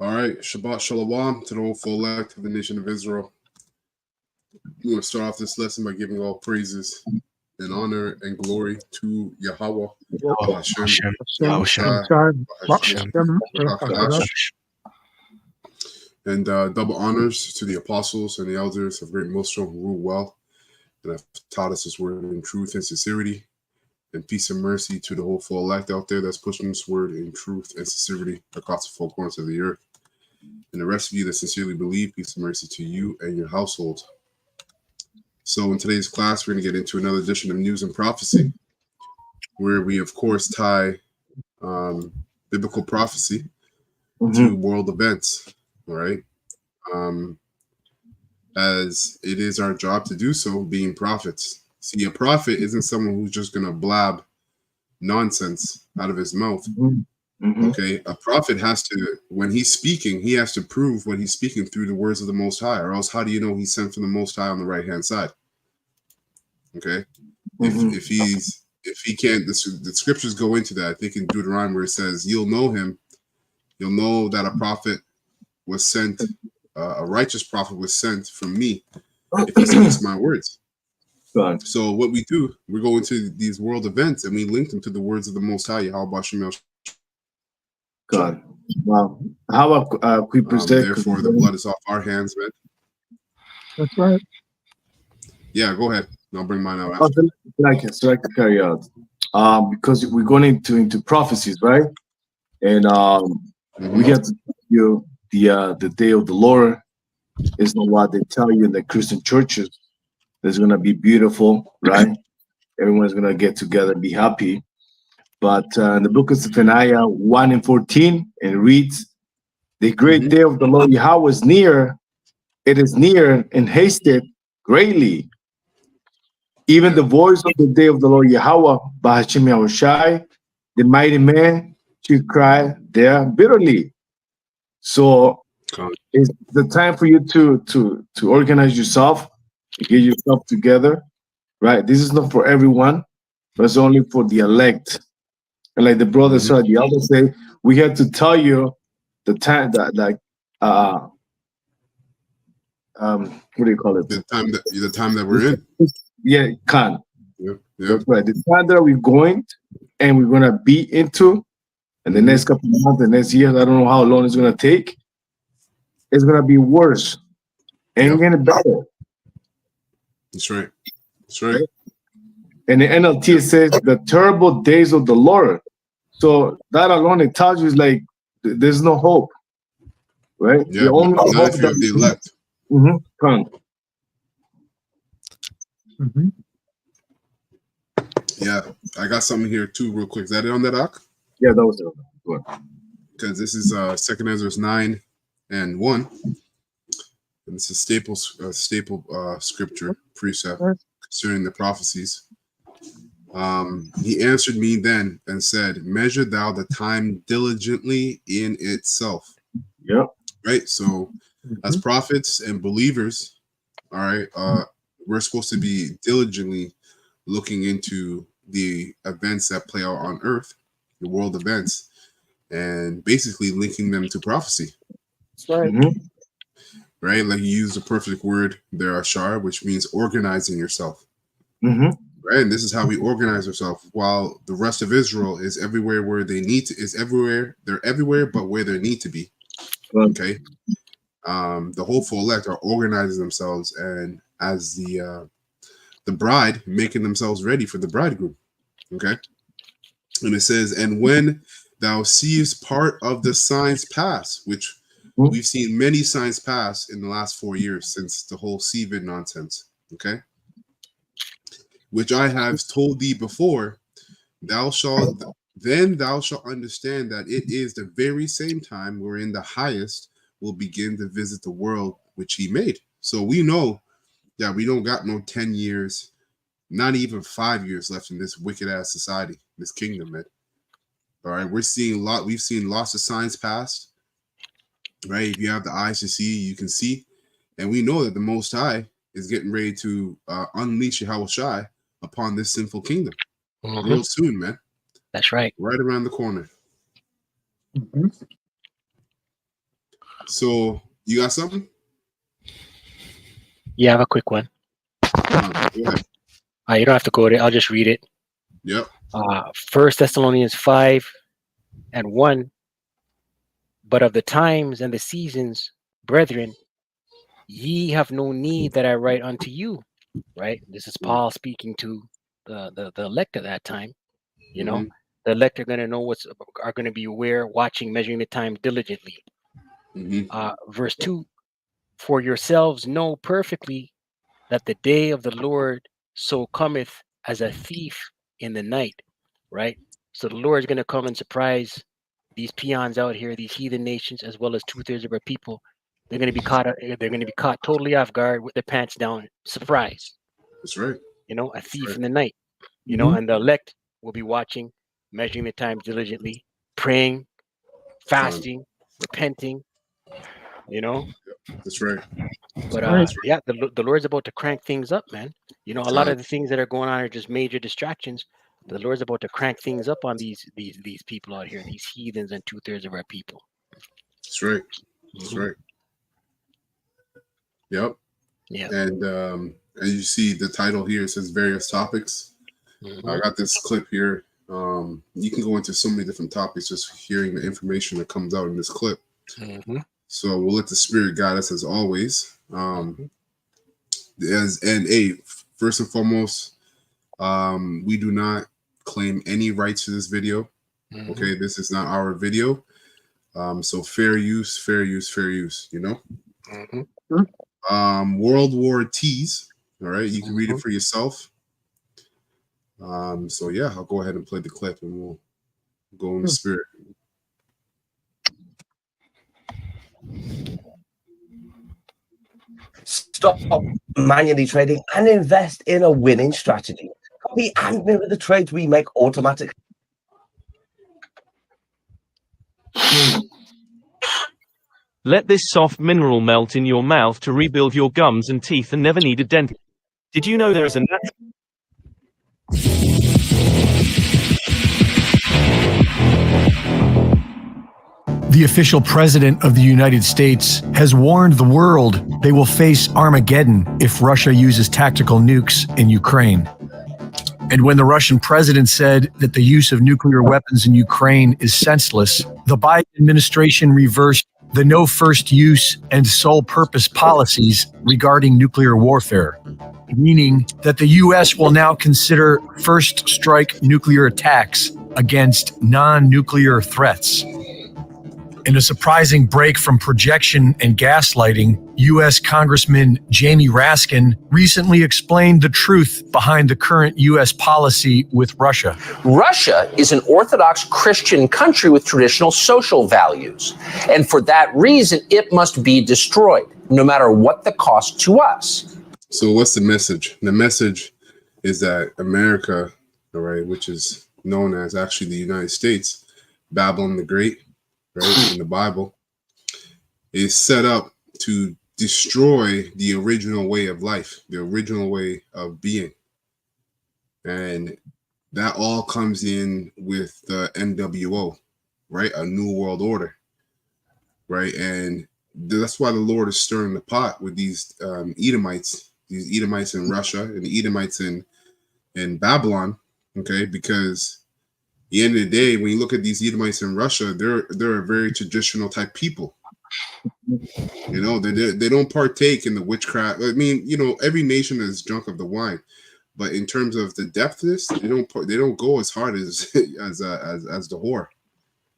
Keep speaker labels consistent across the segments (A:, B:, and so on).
A: All right, Shabbat Shalom to the whole full elect of the nation of Israel. We're going to start off this lesson by giving all praises and honor and glory to Yahweh, Hashem, and double honors to the apostles and the elders of Great Millstone who rule well and have taught us His word in truth and sincerity. And peace and mercy to the whole full elect out there that's pushing this word in truth and sincerity across the four corners of the earth. And the rest of you that sincerely believe, peace and mercy to you and your household. So in today's class, we're going to get into another edition of News and Prophecy, where we, of course, tie biblical prophecy to world events, all right? As it is our job to do so, being prophets. See, a prophet isn't someone who's just going to blab nonsense out of his mouth. Okay, a prophet has to, when he's speaking, he has to prove what he's speaking through the words of the Most High, or else how do you know he's sent from the Most High on the right-hand side? Okay, if he can't, the scriptures go into that. I think in Deuteronomy where it says, you'll know him, you'll know that a prophet was sent, a righteous prophet was sent from me if he speaks my words. So what we do, we go into these world events and we link them to the words of the Most High, Yahweh Shemel.
B: God. Wow. How about we present?
A: Therefore, the blood is off our hands, man.
B: That's right.
A: Yeah, go ahead. I'll bring mine out.
B: So I can carry out. Because we're going into prophecies, right? And we have to tell you the day of the Lord is not what they tell you in the Christian churches. It's going to be beautiful, right? Everyone's going to get together and be happy. But in the book of Zephaniah 1:14, it reads, the great day of the Lord Yahweh is near. It is near and hasted greatly. Even the voice of the day of the Lord Yahweh, Bahashim Yahushai, the mighty man, should cry there bitterly. So it's the time for you to organize yourself, to get yourself together, right? This is not for everyone, but it's only for the elect. And like the brother said, the other say, we have to tell you the time that, like, what do you call it?
A: The time that we're in.
B: Yeah, Khan.
A: Yeah.
B: That's right. The time that we're going and we're gonna be into, and the next couple of months, the next years, I don't know how long it's gonna take. It's gonna be worse. Ain't getting better.
A: That's right. That's right.
B: And the NLT says the terrible days of the Lord. So that alone, it tells you, like, there's no hope, right?
A: Yeah,
B: the only hope
A: if you're the elect. Yeah, I got something here too, real quick. Is that it on that, Ak?
B: Yeah, that was it.
A: Because this is 2 Ezra 9:1, and this is staple scripture precept concerning the prophecies. He answered me then and said, measure thou the time diligently in itself.
B: Yeah.
A: Right. So as prophets and believers, all right, we're supposed to be diligently looking into the events that play out on earth, the world events, and basically linking them to prophecy.
B: That's right.
A: Right. Like you use the perfect word there, Ashar, which means organizing yourself. Right, and this is how we organize ourselves. While the rest of Israel is everywhere where they need to, they're everywhere but where they need to be. Okay, the hopeful elect are organizing themselves and as the bride making themselves ready for the bridegroom. Okay, and it says, and when thou seest part of the signs pass, which we've seen many signs pass in the last 4 years since the whole CVID nonsense. Okay. Which I have told thee before, thou shalt understand that it is the very same time wherein the highest will begin to visit the world which he made. So we know that we don't got no 10 years, not even 5 years left in this wicked ass society, this kingdom, man. All right, we've seen lots of signs passed. Right, if you have the eyes to see, you can see, and we know that the Most High is getting ready to unleash Yahushai upon this sinful kingdom real soon, man.
C: That's right.
A: Right around the corner. So you got something?
C: Yeah, I have a quick one.
A: Go ahead.
C: You don't have to go there. I'll just read it.
A: Yep.
C: 1 Thessalonians 5:1. But of the times and the seasons, brethren, ye have no need that I write unto you. Right? This is Paul speaking to the elect at that time. You know, the elect are going to know are going to be aware, watching, measuring the time diligently. Verse 2, for yourselves know perfectly that the day of the Lord so cometh as a thief in the night, right? So the Lord is going to come and surprise these peons out here, these heathen nations, as well as 2/3 of our people. They're going to be caught. They're going to be caught totally off guard with their pants down. Surprise.
A: That's right.
C: You know, a thief in the night. You know, and the elect will be watching, measuring the time diligently, praying, fasting, repenting. You know.
A: That's right.
C: But yeah, the Lord's about to crank things up, man. You know, a lot of the things that are going on are just major distractions. The Lord's about to crank things up on these people out here, these heathens and 2/3 of our people.
A: That's right. That's right. Yep.
C: Yeah.
A: And as you see the title here, it says various topics. I got this clip here. You can go into so many different topics just hearing the information that comes out in this clip. So we'll let the Spirit guide us as always. First and foremost, we do not claim any rights to this video. Okay, this is not our video. So fair use, you know. World War Tees. All right, you can read it for yourself. So yeah, I'll go ahead and play the clip and we'll go in the Spirit.
D: Stop manually trading and invest in a winning strategy. Copy and mirror the trades we make automatically.
E: Let this soft mineral melt in your mouth to rebuild your gums and teeth and never need a dentist. Did you know there is a natural...
F: The official president of the United States has warned the world they will face Armageddon if Russia uses tactical nukes in Ukraine. And when the Russian president said that the use of nuclear weapons in Ukraine is senseless, the Biden administration reversed the no first use and sole purpose policies regarding nuclear warfare, meaning that the U.S. will now consider first strike nuclear attacks against non-nuclear threats. In a surprising break from projection and gaslighting, U.S. Congressman Jamie Raskin recently explained the truth behind the current U.S. policy with Russia.
G: Russia is an Orthodox Christian country with traditional social values. And for that reason, it must be destroyed, no matter what the cost to us.
A: So what's the message? The message is that America, all right, which is known as actually the United States, Babylon the Great, right, in the Bible, is set up to destroy the original way of life, the original way of being. And that all comes in with the NWO, right? A new world order, right? And that's why the Lord is stirring the pot with these Edomites in Russia and the Edomites in Babylon, okay? Because at the end of the day, when you look at these Edomites in Russia, they're a very traditional type people. You know, they don't partake in the witchcraft. I mean, you know, every nation is drunk of the wine, but in terms of the depthness, they don't go as hard as the whore.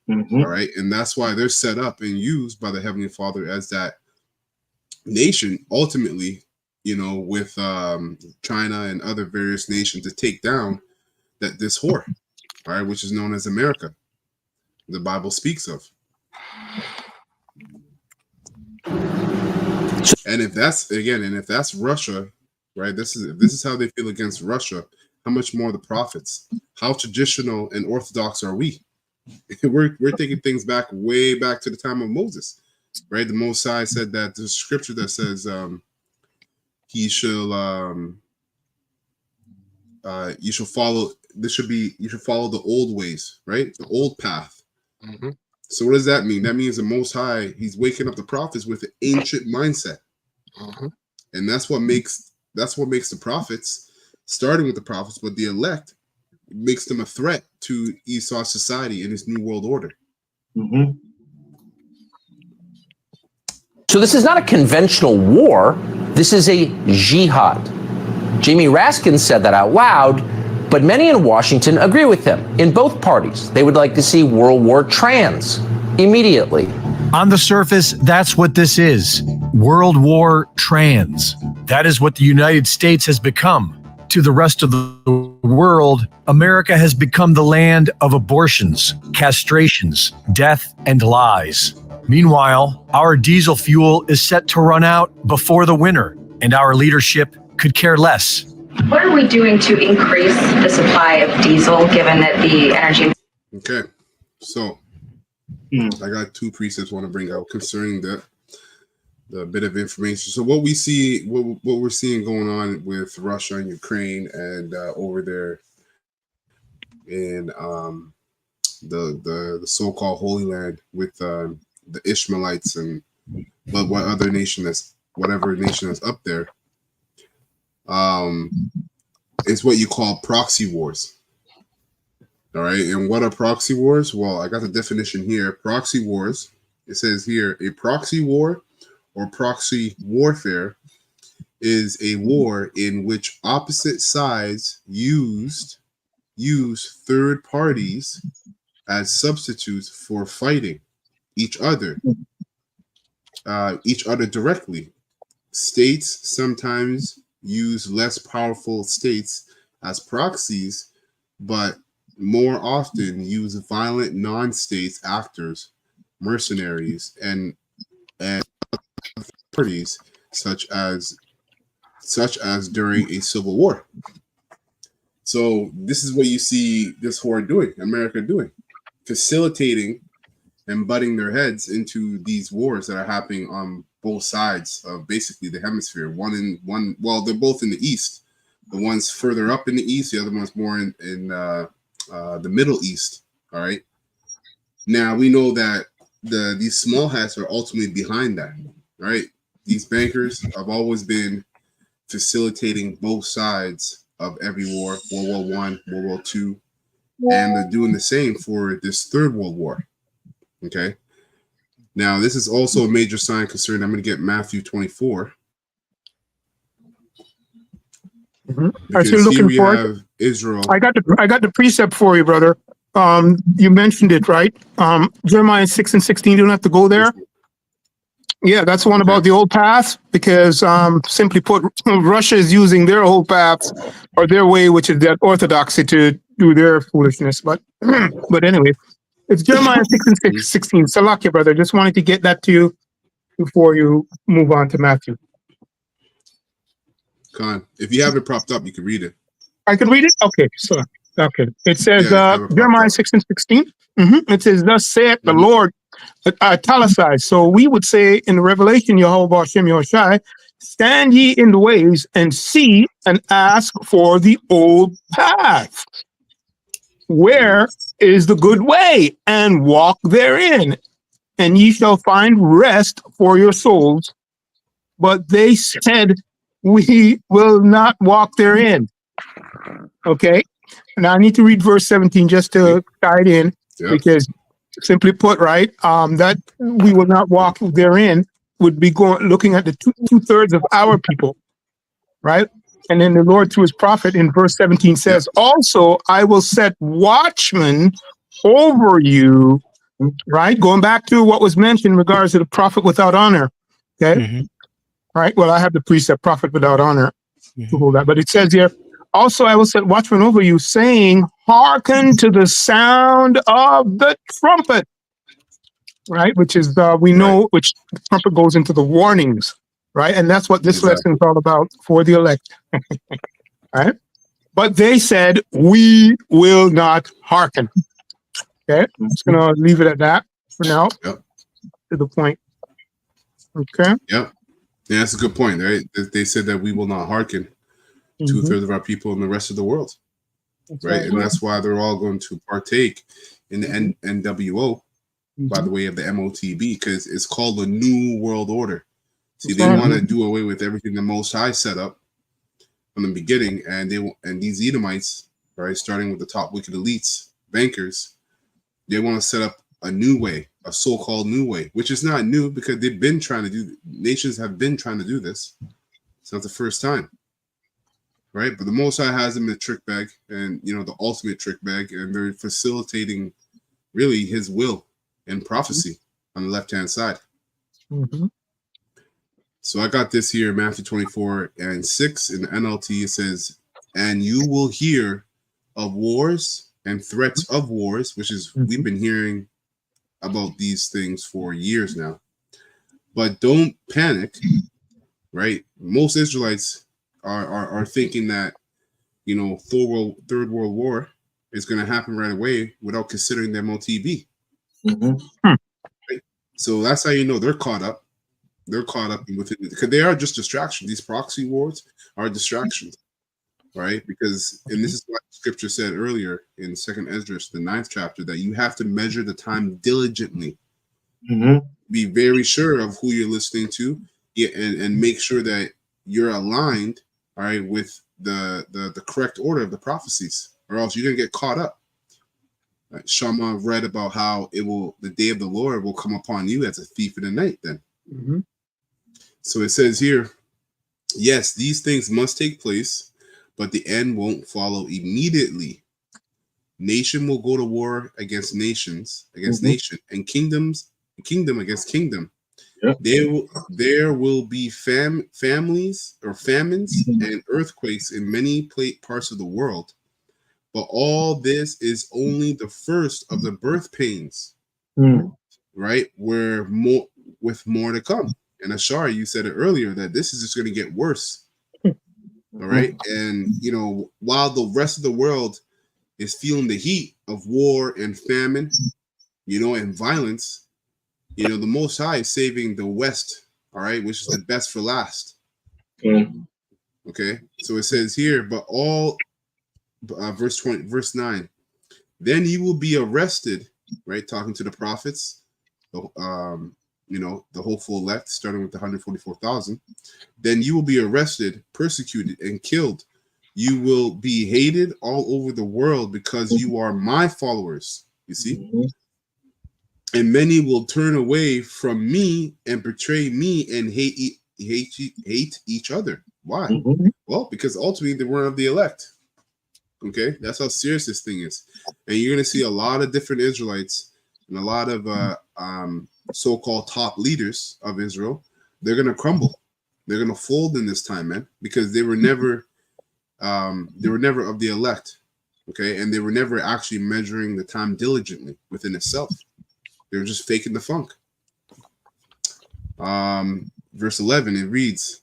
A: All right, and that's why they're set up and used by the Heavenly Father as that nation ultimately. You know, with China and other various nations to take down this whore. All right, which is known as America. The Bible speaks of. And if that's Russia, right? This is how they feel against Russia. How much more the prophets? How traditional and orthodox are we? We're taking things way back to the time of Moses, right? The Most High said that the scripture that says you should follow the old ways, right? The old path. So what does that mean? That means the Most High, he's waking up the prophets with an ancient mindset. And that's what makes the prophets, starting with the prophets, but the elect makes them a threat to Esau's society in his new world order.
G: So this is not a conventional war. This is a jihad. Jamie Raskin said that out loud, but many in Washington agree with him. In both parties, they would like to see World War trans immediately.
F: On the surface, that's what this is. World War trans. That is what the United States has become. To the rest of the world, America has become the land of abortions, castrations, death, and lies. Meanwhile, our diesel fuel is set to run out before the winter, and our leadership could care less.
H: What are we doing to increase the supply of diesel, given that the energy...
A: Okay, so I got two precepts I want to bring out concerning the bit of information. So what we see, what we're seeing going on with Russia and Ukraine, and over there in the so-called Holy Land with the Ishmaelites and whatever nation that's up there, is what you call proxy wars. All right, and what are proxy wars? Well, I got the definition here. Proxy wars, it says here, a proxy war or proxy warfare is a war in which opposite sides use third parties as substitutes for fighting each other directly. States sometimes use less powerful states as proxies, but more often use violent non-states actors, mercenaries, and parties, such as during a civil war. So this is what you see this horde doing, America doing, facilitating and butting their heads into these wars that are happening on both sides of basically the hemisphere. Well, they're both in the east. The one's further up in the east, the other one's more in the Middle East. All right. Now we know that these small hats are ultimately behind that, right? These bankers have always been facilitating both sides of every war, World War I, World War II, and they're doing the same for this Third World War. Okay. Now this is also a major sign concerning. I'm going to get Matthew 24.
I: I still looking for it.
A: Israel.
I: I got the precept for you, brother. You mentioned it, right? Jeremiah 6:16. You don't have to go there. Yeah, that's the one about the old path, because simply put, Russia is using their old paths or their way, which is that orthodoxy, to do their foolishness. But anyway, it's Jeremiah 6:16. Salakia, brother. Just wanted to get that to you before you move on to Matthew.
A: Khan, if you have it propped up, you can read it.
I: I can read it? Okay, so okay. It says Jeremiah 6:16. It says, "Thus saith the Lord," italicized. So we would say in Revelation, Yehovah Hashem Yahushai, "Stand ye in the ways and see and ask for the old path. Where is the good way? And walk therein, and ye shall find rest for your souls. But they said, we will not walk therein." Okay. Now I need to read verse 17 just to tie it in, because simply put, right, that we will not walk therein would be looking at the two-thirds of our people, right? And then the Lord through his prophet in verse 17 says, "Also I will set watchmen over you," right? Going back to what was mentioned in regards to the prophet without honor. Okay. Right. Well, I have the precept prophet without honor to hold that, but it says here, "Also I will set watchmen over you, saying, hearken to the sound of the trumpet." Right, which is we know which trumpet goes into the warnings, right? And that's what this lesson is all about for the elect. Right? But they said, "We will not hearken." Okay, I'm just gonna leave it at that for now. To the point. Okay.
A: Yeah, that's a good point, right? They said that we will not hearken. 2/3 of our people in the rest of the world, right? And that's why they're all going to partake in the NWO, by the way of the MOTB, because it's called the New World Order. See, they want to do away with everything the Most High set up from the beginning, and these Edomites, right, starting with the top wicked elites, bankers, they want to set up a new way, a so-called new way, which is not new because they've been trying to do. Nations have been trying to do this. It's not the first time, right? But the Most High has them in a trick bag, and the ultimate trick bag, and they're facilitating really His will and prophecy on the left-hand side.
I: Mm-hmm.
A: So I got this here, Matthew 24:6 in the NLT. It says, "And you will hear of wars and threats of wars," which is we've been hearing about these things for years now. But don't panic, right? Most Israelites are thinking that Third World War is going to happen right away without considering their MOTB. Right? So that's how you know they're caught up. They're caught up within it because they are just distractions. These proxy wars are distractions, right? Because, and this is what Scripture said earlier in 2nd Esdras, the 9th chapter, that you have to measure the time diligently. Be very sure of who you're listening to, and make sure that you're aligned, all right, with the correct order of the prophecies, or else you're gonna get caught up. Right? Shama read about how the day of the Lord will come upon you as a thief in the night. Then. So it says here, yes, these things must take place, but the end won't follow immediately. Nation will go to war against nations, nation, and kingdom against kingdom.
B: Yep.
A: There will be families or famines and earthquakes in many parts of the world, but all this is only the first of the birth pains, right? With more to come. And Ashari, you said it earlier that this is just going to get worse. All right. And, while the rest of the world is feeling the heat of war and famine, and violence, the Most High is saving the West. All right. Which is the best for last. Okay. So it says here, but all, verse 9, then you will be arrested, right? Talking to the prophets. The hopeful elect, starting with the 144,000, then you will be arrested, persecuted, and killed. You will be hated all over the world because you are my followers, you see? And many will turn away from me and betray me and hate each other. Why? Well, because ultimately they weren't of the elect. Okay? That's how serious this thing is. And you're going to see a lot of different Israelites and a lot of so-called top leaders of Israel. They're going to crumble. They're going to fold in this time, man, because they were never of the elect. Okay? And they were never actually measuring the time diligently within itself. They were just faking the funk. Verse 11, it reads,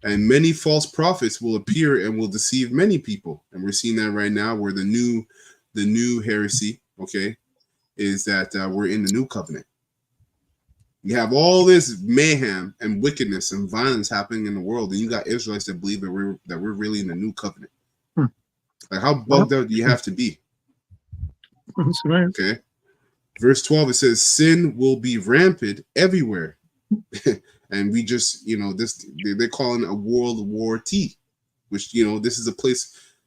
A: and many false prophets will appear and will deceive many people. And we're seeing that right now, where the new heresy, okay, is that we're in the new covenant. You have all this mayhem and wickedness and violence happening in the world, and you got Israelites that believe that we're really in the new covenant. Like, how bugged out do you have to be?
I: That's right.
A: Okay. Verse 12, it says, sin will be rampant everywhere. And we just, they're calling it a World War T, which, this is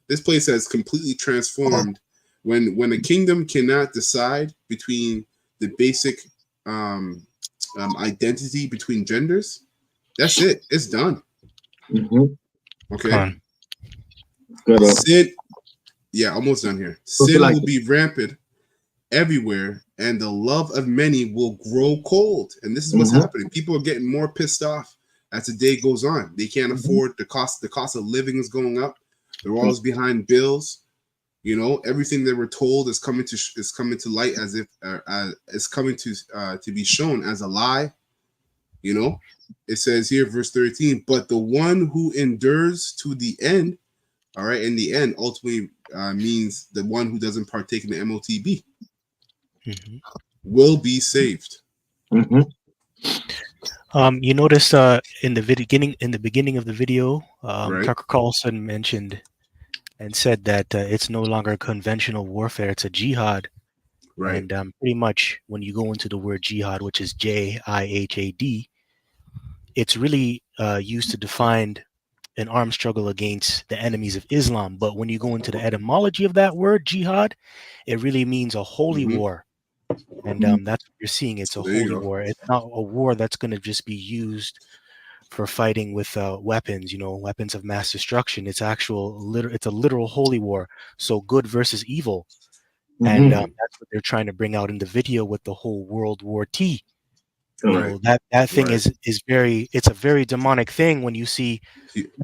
A: this place has completely transformed. When a kingdom cannot decide between the basic identity between genders, that's it. It's done. Okay. Sin, almost done here. Sin will be rampant everywhere, and the love of many will grow cold. And this is what's happening. People are getting more pissed off as the day goes on. They can't afford the cost of living is going up. They're always behind bills. Everything they were told is coming to light as if it's coming to be shown as a lie. It says here, verse 13, but the one who endures to the end, all right, in the end ultimately means the one who doesn't partake in the MOTB will be saved.
C: You notice in the beginning of the video,
A: Right.
C: Tucker Carlson mentioned and said that it's no longer conventional warfare; it's a jihad.
A: Right.
C: And pretty much when you go into the word jihad, which is Jihad, it's really used to define an armed struggle against the enemies of Islam. But when you go into the etymology of that word, jihad, it really means a holy war. And that's what you're seeing. It's a holy war. It's not a war that's going to just be used for fighting with weapons, weapons of mass destruction. It's it's a literal holy war. So good versus evil. And that's what they're trying to bring out in the video with the whole World War T. That thing is it's a very demonic thing when you see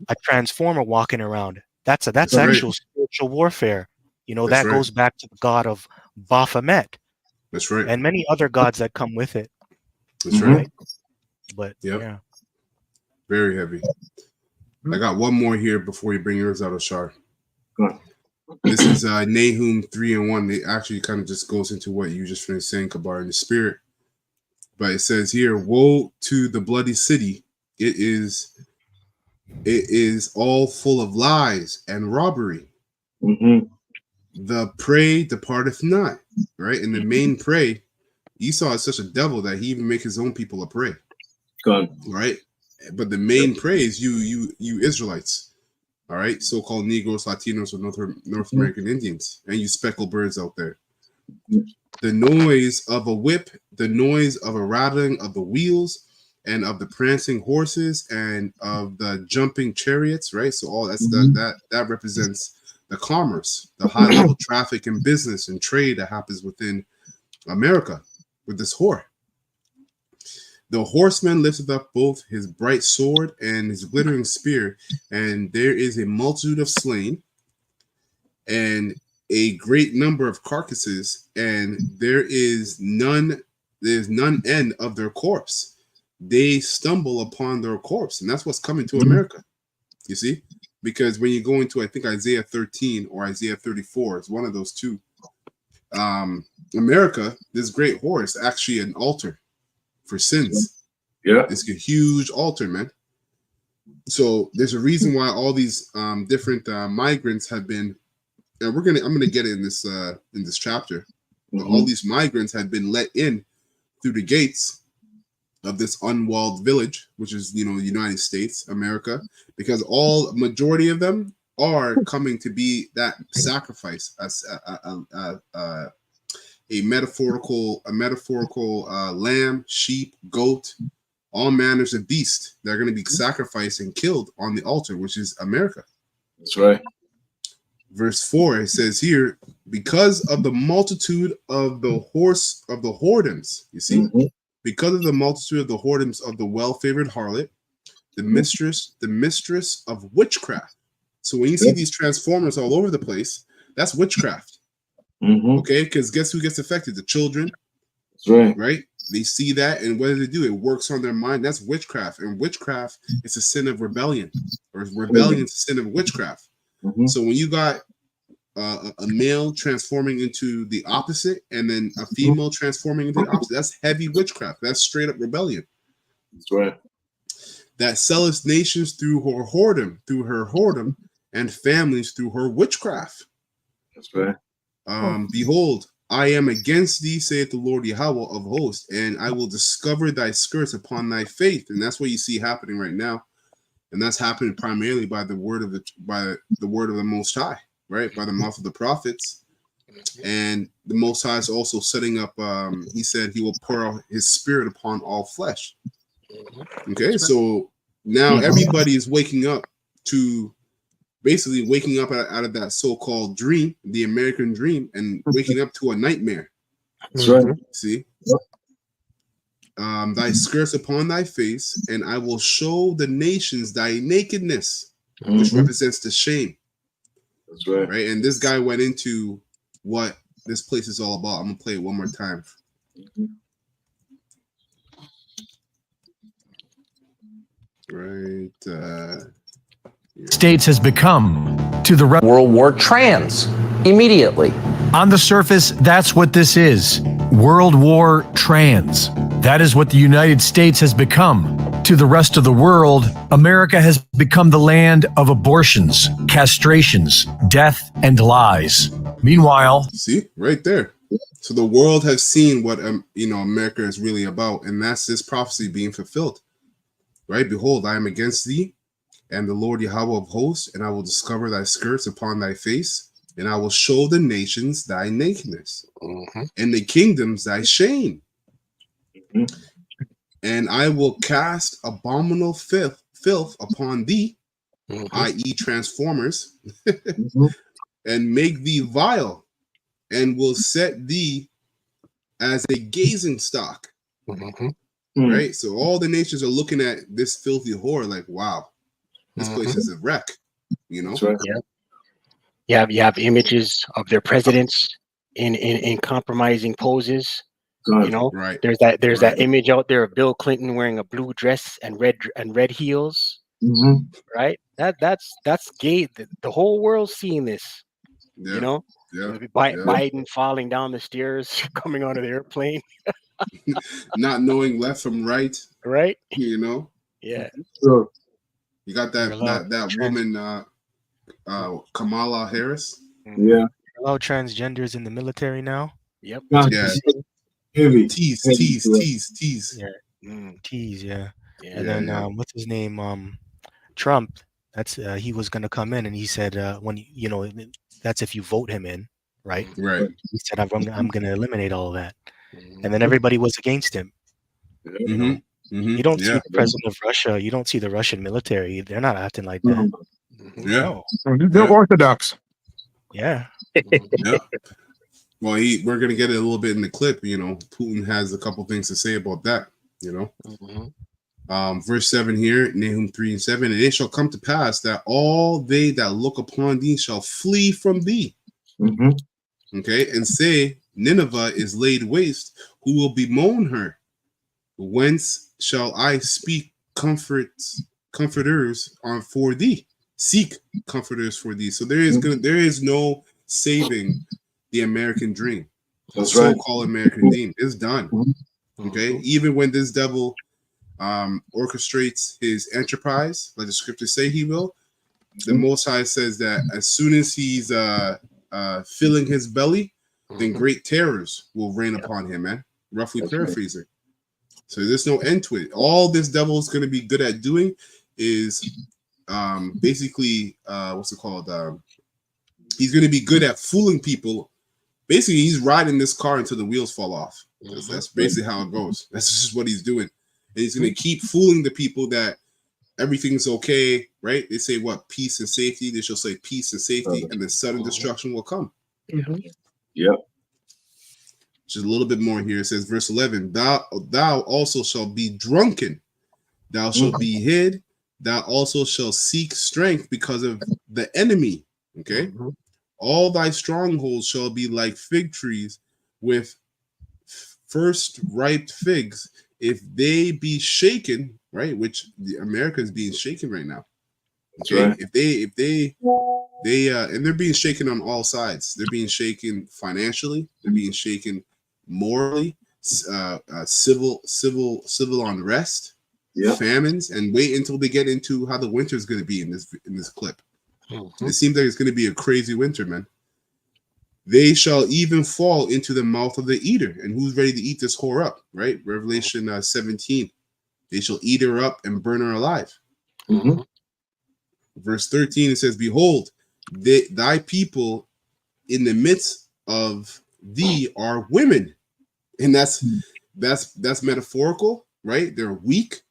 C: a transformer walking around. That's actual spiritual warfare. That goes back to the god of Baphomet.
A: That's right.
C: And many other gods that come with it.
A: That's right.
C: But
A: yeah. Very heavy. I got one more here before you bring yours out, Ashar. This is Nahum 3:1. It actually kind of just goes into what you just finished saying, Kabar, in the spirit. But it says here, woe to the bloody city. It is all full of lies and robbery. The prey departeth not. Right? And the main prey, Esau is such a devil that he even make his own people a prey. Right? But the main prey is you Israelites. All right, so-called Negroes, Latinos, or North American Indians, and you speckled birds out there. The noise of a whip, the noise of a rattling of the wheels, and of the prancing horses, and of the jumping chariots. Right, so all that's that represents the commerce, the high-level traffic and business and trade that happens within America with this whore. The horseman lifteth up both his bright sword and his glittering spear, and there is a multitude of slain, and a great number of carcasses, and there's none end of their corpse. They stumble upon their corpse, and that's what's coming to America. You see? Because when you go into, I think, Isaiah 13 or Isaiah 34, it's one of those two. America, this great whore, is actually an altar for sins. It's a huge altar, man. So there's a reason why all these different migrants have been, and I'm gonna get it in this chapter. But all these migrants have been let in through the gates of this unwalled village, which is the United States, America, because majority of them are coming to be that sacrifice as a metaphorical lamb, sheep, goat, all manners of beasts that are going to be sacrificed and killed on the altar, which is America.
B: That's right.
A: Verse 4, it says here, because of the multitude of the whoredoms, you see, because of the multitude of the whoredoms of the well-favored harlot, the mistress of witchcraft. So when you see these transformers all over the place, that's witchcraft. Okay, because guess who gets affected? The children.
B: That's
A: right? They see that, and what do they do? It works on their mind. That's witchcraft, and witchcraft is a sin of rebellion, or rebellion is a sin of witchcraft. So when you got a male transforming into the opposite, and then a female transforming into the opposite, that's heavy witchcraft. That's straight up rebellion.
B: That's right.
A: That selleth nations through her whoredom, and families through her witchcraft.
B: That's right.
A: Behold, I am against thee, saith the Lord Yahweh of hosts, and I will discover thy skirts upon thy faith. And that's what you see happening right now, and that's happening primarily by the word of the Most High, right? By the mouth of the prophets. And the Most High is also setting up. He said he will pour out his spirit upon all flesh. Okay, so now everybody is waking up to. Basically waking up out of that so-called dream, the American dream, and waking up to a nightmare.
B: That's right.
A: See? Thy skirts upon thy face, and I will show the nations thy nakedness, which represents the shame.
B: That's right.
A: Right? And this guy went into what this place is all about. I'm going to play it one more time. Right.
F: States has become to the
G: World War trans immediately.
F: On the surface, that's what this is. World War trans. That is what the United States has become. To the rest of the world, America has become the land of abortions, castrations, death, and lies. Meanwhile,
A: see right there. So the world has seen what America is really about, and that's this prophecy being fulfilled. Right? Behold, I am against thee, and the Lord Yahweh of hosts, and I will discover thy skirts upon thy face, and I will show the nations thy nakedness, and the kingdoms thy shame. And I will cast abominable filth upon thee, i.e. transformers, and make thee vile, and will set thee as a gazing stock. Right? So all the nations are looking at this filthy whore like, wow, this place is a wreck. You know?
B: Right.
C: Yeah. You have images of their presidents in compromising poses. You know,
A: right.
C: There's that image out there of Bill Clinton wearing a blue dress and red heels. Right? That's gay. The whole world's seeing this.
A: Yeah.
C: You know, Biden falling down the stairs, coming out of the airplane,
A: not knowing left from right.
C: Right?
A: You know.
C: Yeah.
B: Sure.
A: You got that woman, Kamala Harris.
B: Yeah.
J: Allow transgenders in the military now.
C: Yep.
A: Yeah.
B: Heavy.
A: Tease.
J: Yeah. Tease. Yeah. And then what's his name? Trump. That's he was going to come in, and he said when that's if you vote him in, right?
A: Right.
J: He said I'm going to eliminate all of that, and then everybody was against him. You know? You don't see the president of Russia. You don't see the Russian military. They're not acting like that.
A: Yeah.
I: No. They're orthodox.
J: Yeah.
A: Yeah. Well, we're gonna get it a little bit in the clip. You know, Putin has a couple things to say about that. You know, verse 7 here, Nahum 3:7, and it shall come to pass that all they that look upon thee shall flee from thee. Okay, and say, Nineveh is laid waste. Who will bemoan her? Whence shall I speak comforters for thee? Seek comforters for thee. So there is no saving the American dream.
B: That's
A: the
B: right.
A: So-called American dream is done. Okay, even when this devil orchestrates his enterprise, like the scriptures say he will, the Most High says that as soon as he's filling his belly, then great terrors will rain upon him, man. Roughly paraphrasing. So there's no end to it. All this devil is going to be good at doing is basically what's it called? He's going to be good at fooling people. Basically, he's riding this car until the wheels fall off. That's basically how it goes. That's just what he's doing. And he's going to keep fooling the people that everything's okay, right? They say what? Peace and safety. They shall say peace and safety, and then sudden destruction will come.
B: Yeah.
A: Just a little bit more here. It says, verse 11, thou also shalt be drunken. Thou shalt be hid. Thou also shalt seek strength because of the enemy. Okay. All thy strongholds shall be like fig trees with first ripe figs. If they be shaken, right? Which America is being shaken right now. Okay. Right. If they and they're being shaken on all sides. They're being shaken financially. They're being shaken morally, civil unrest, famines, and wait until they get into how the winter is going to be in this clip. It seems like it's going to be a crazy winter, man. They shall even fall into the mouth of the eater, and who's ready to eat this whore up, right? Revelation 17. They shall eat her up and burn her alive. Verse 13, it says, behold, thy people in the midst of thee are women. And that's metaphorical, right? They're weak.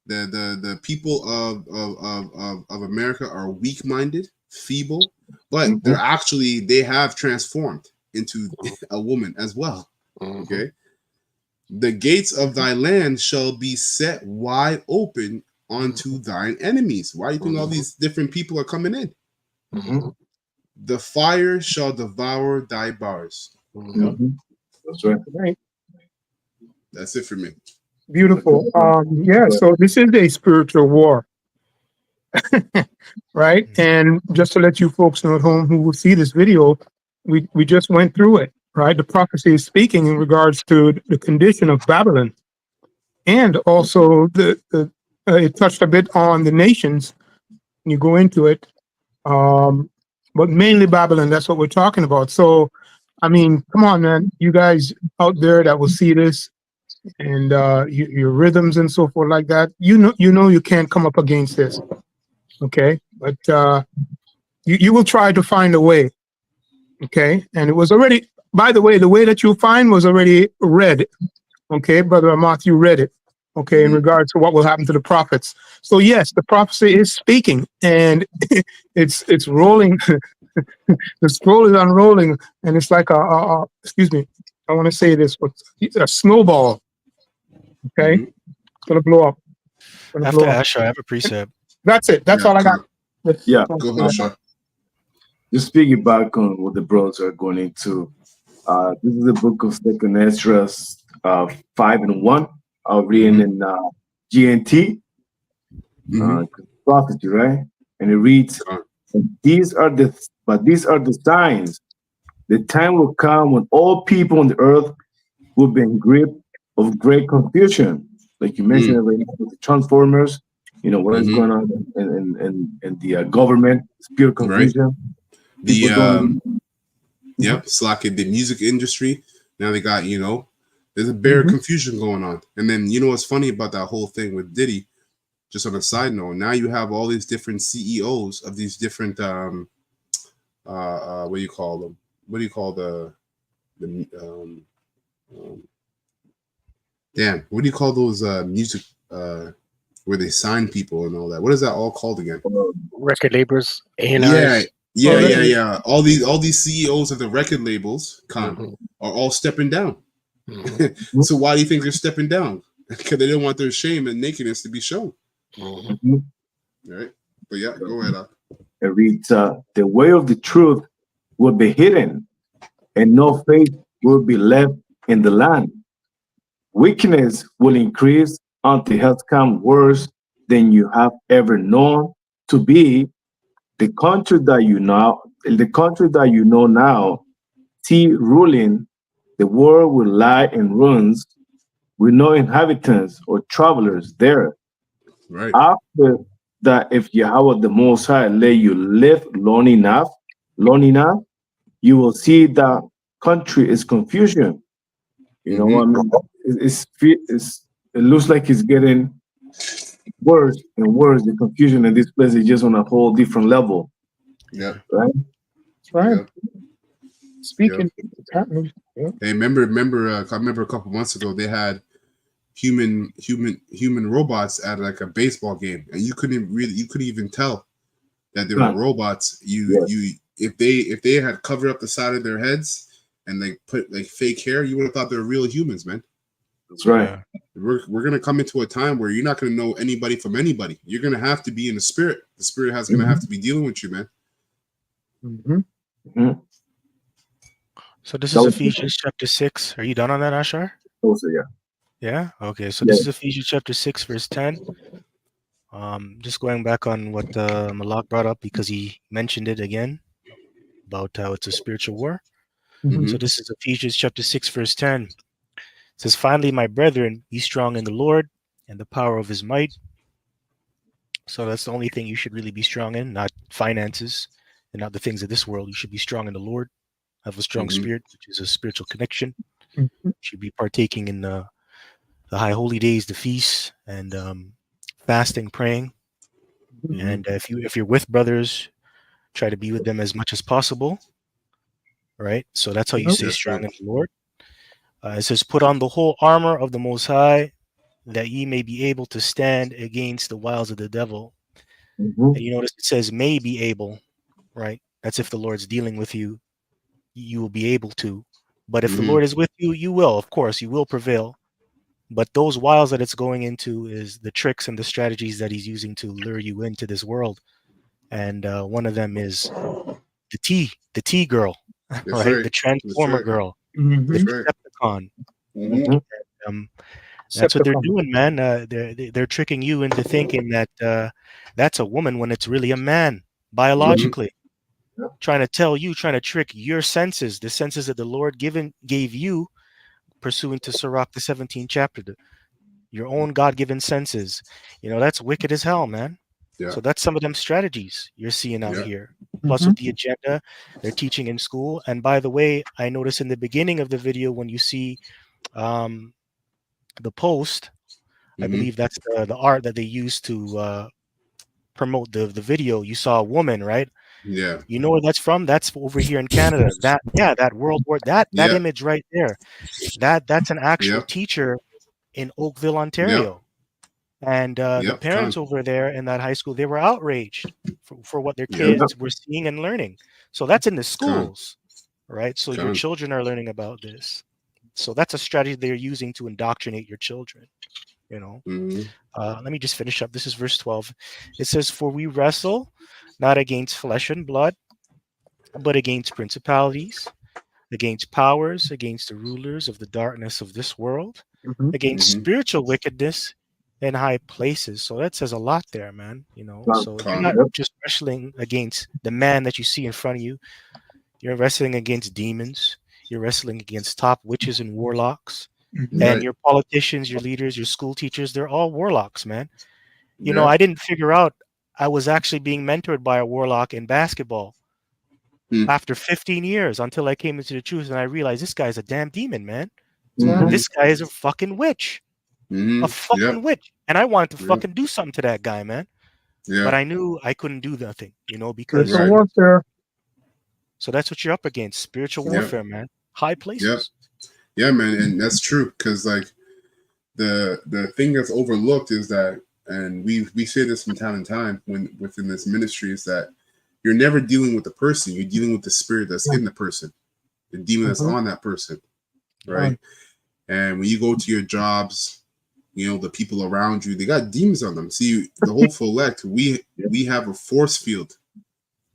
A: The people of America are weak-minded, feeble, but they have transformed into a woman as well. Okay. The gates of thy land shall be set wide open unto thine enemies. Why do you think all these different people are coming in? The fire shall devour thy bars.
B: That's right.
A: That's it for me.
I: Beautiful. So this is a spiritual war. Right? And just to let you folks know at home who will see this video, we just went through it, right? The prophecy is speaking in regards to the condition of Babylon. And also it touched a bit on the nations. You go into it. But mainly Babylon, that's what we're talking about. So I mean, come on, man. You guys out there that will see this and your rhythms and so forth like that, you know you can't come up against this. Okay. But you will try to find a way. Okay. And it was already, by the way that you'll find was already read. Okay, Brother Matthew read it. Okay, in regards to what will happen to the prophets. So yes, the prophecy is speaking, and it's rolling. The scroll is unrolling, and it's like excuse me, I want to say this, but a snowball. Okay, it's gonna blow up.
J: After Asher, I have a precept.
I: That's it. That's all I got.
B: Yeah.
A: Go ahead, Asher.
B: Just piggyback on what the brothers are going into. This is the book of Second Ezra 5:1. Written in GNT, prophecy, right? And it reads, these are the signs. The time will come when all people on the earth will be in grip of great confusion. Like you mentioned right now with the Transformers, you know, what is going on in the government, it's pure confusion.
A: Right. Slacking the music industry. Now they got, you know, there's a bare confusion going on. And then, you know, what's funny about that whole thing with Diddy, just on a side note, now you have all these different CEOs of these different, what do you call them? What do you call what do you call those music, where they sign people and all that? What is that all called again?
C: Record labels, A&Rs.
A: Yeah. All these CEOs of the record labels, are all stepping down. So why do you think they're stepping down? Because they don't want their shame and nakedness to be shown. Right? But yeah, go ahead.
B: It reads, the way of the truth will be hidden, and no faith will be left in the land. Weakness will increase until it has come worse than you have ever known to be. The country that you know now, see ruling. The world will lie in ruins with no inhabitants or travelers there.
A: Right.
B: After that, if Yahweh the Most High let you live long enough, you will see that country is confusion. You know what I mean? It looks like it's getting worse and worse. The confusion in this place is just on a whole different level.
A: Yeah.
B: Right?
I: That's right. Speaking, it's happening. Yeah.
A: Hey, remember, I remember a couple months ago they had human robots at like a baseball game, and you couldn't even tell that they were robots. If they had covered up the side of their heads and like put like fake hair, you would have thought they were real humans, man.
B: That's right.
A: We're gonna come into a time where you're not gonna know anybody from anybody. You're gonna have to be in the spirit. The spirit has gonna have to be dealing with you, man.
J: So this is Ephesians chapter 6. Are you done on that, Ashar?
B: Also, yeah.
J: Yeah? Okay, so this is Ephesians chapter 6, verse 10. Just going back on what Malak brought up, because he mentioned it again about how it's a spiritual war. So this is Ephesians chapter 6, verse 10. It says, finally, my brethren, be strong in the Lord and the power of his might. So that's the only thing you should really be strong in, not finances and not the things of this world. You should be strong in the Lord, have a strong spirit, which is a spiritual connection. You should be partaking in the high holy days, the feasts, and fasting, praying. And if you're with brothers, try to be with them as much as possible. Right? So that's how you stay strong in the Lord. It says, put on the whole armor of the Most High, that ye may be able to stand against the wiles of the devil. And you notice it says may be able, right? That's if the Lord's dealing with you, you will be able to. But if the Lord is with you, you will, of course, you will prevail. But those wiles that it's going into is the tricks and the strategies that he's using to lure you into this world. And one of them is the T girl, right? The Transformer girl, the Decepticon. That's what they're doing, man. They're tricking you into thinking that that's a woman when it's really a man, biologically. Trying to trick your senses, the senses that the Lord gave you, pursuant to Sirach, the 17th chapter, your own God-given senses. You know, that's wicked as hell, man.
A: Yeah.
J: So that's some of them strategies you're seeing out
A: Yeah.
J: here. Plus with the agenda they're teaching in school. And by the way, I noticed in the beginning of the video when you see the post, I believe that's the art that they use to promote the video. You saw a woman, right?
A: Yeah.
J: You know where that's from? That's over here in Canada. That World War, that image right there. That's an actual teacher in Oakville, Ontario. And the parents over there in that high school, they were outraged for what their kids were seeing and learning. So that's in the schools, right? So your children are learning about this. So that's a strategy they're using to indoctrinate your children. You know, let me just finish up. This is verse 12. It says, "For we wrestle not against flesh and blood, but against principalities, against powers, against the rulers of the darkness of this world, against spiritual wickedness in high places." So that says a lot there, man. You know, so you're not just wrestling against the man that you see in front of you. You're wrestling against demons. You're wrestling against top witches and warlocks. And your politicians, your leaders, your school teachers, they're all warlocks, man. You know, I didn't figure out I was actually being mentored by a warlock in basketball after 15 years until I came into the truth and I realized this guy's a damn demon, man. This guy is a fucking witch. A fucking witch. And I wanted to fucking do something to that guy, man. But I knew I couldn't do nothing, you know, because so that's what you're up against. Spiritual warfare, man. High places.
A: Yeah, man, and that's true because like the thing that's overlooked is that, and we say this from time to time when within this ministry, is that you're never dealing with the person, you're dealing with the spirit that's in the person, the demon that's on that person, right? And when you go to your jobs, you know, the people around you, they got demons on them. See, the whole Folect, we have a force field,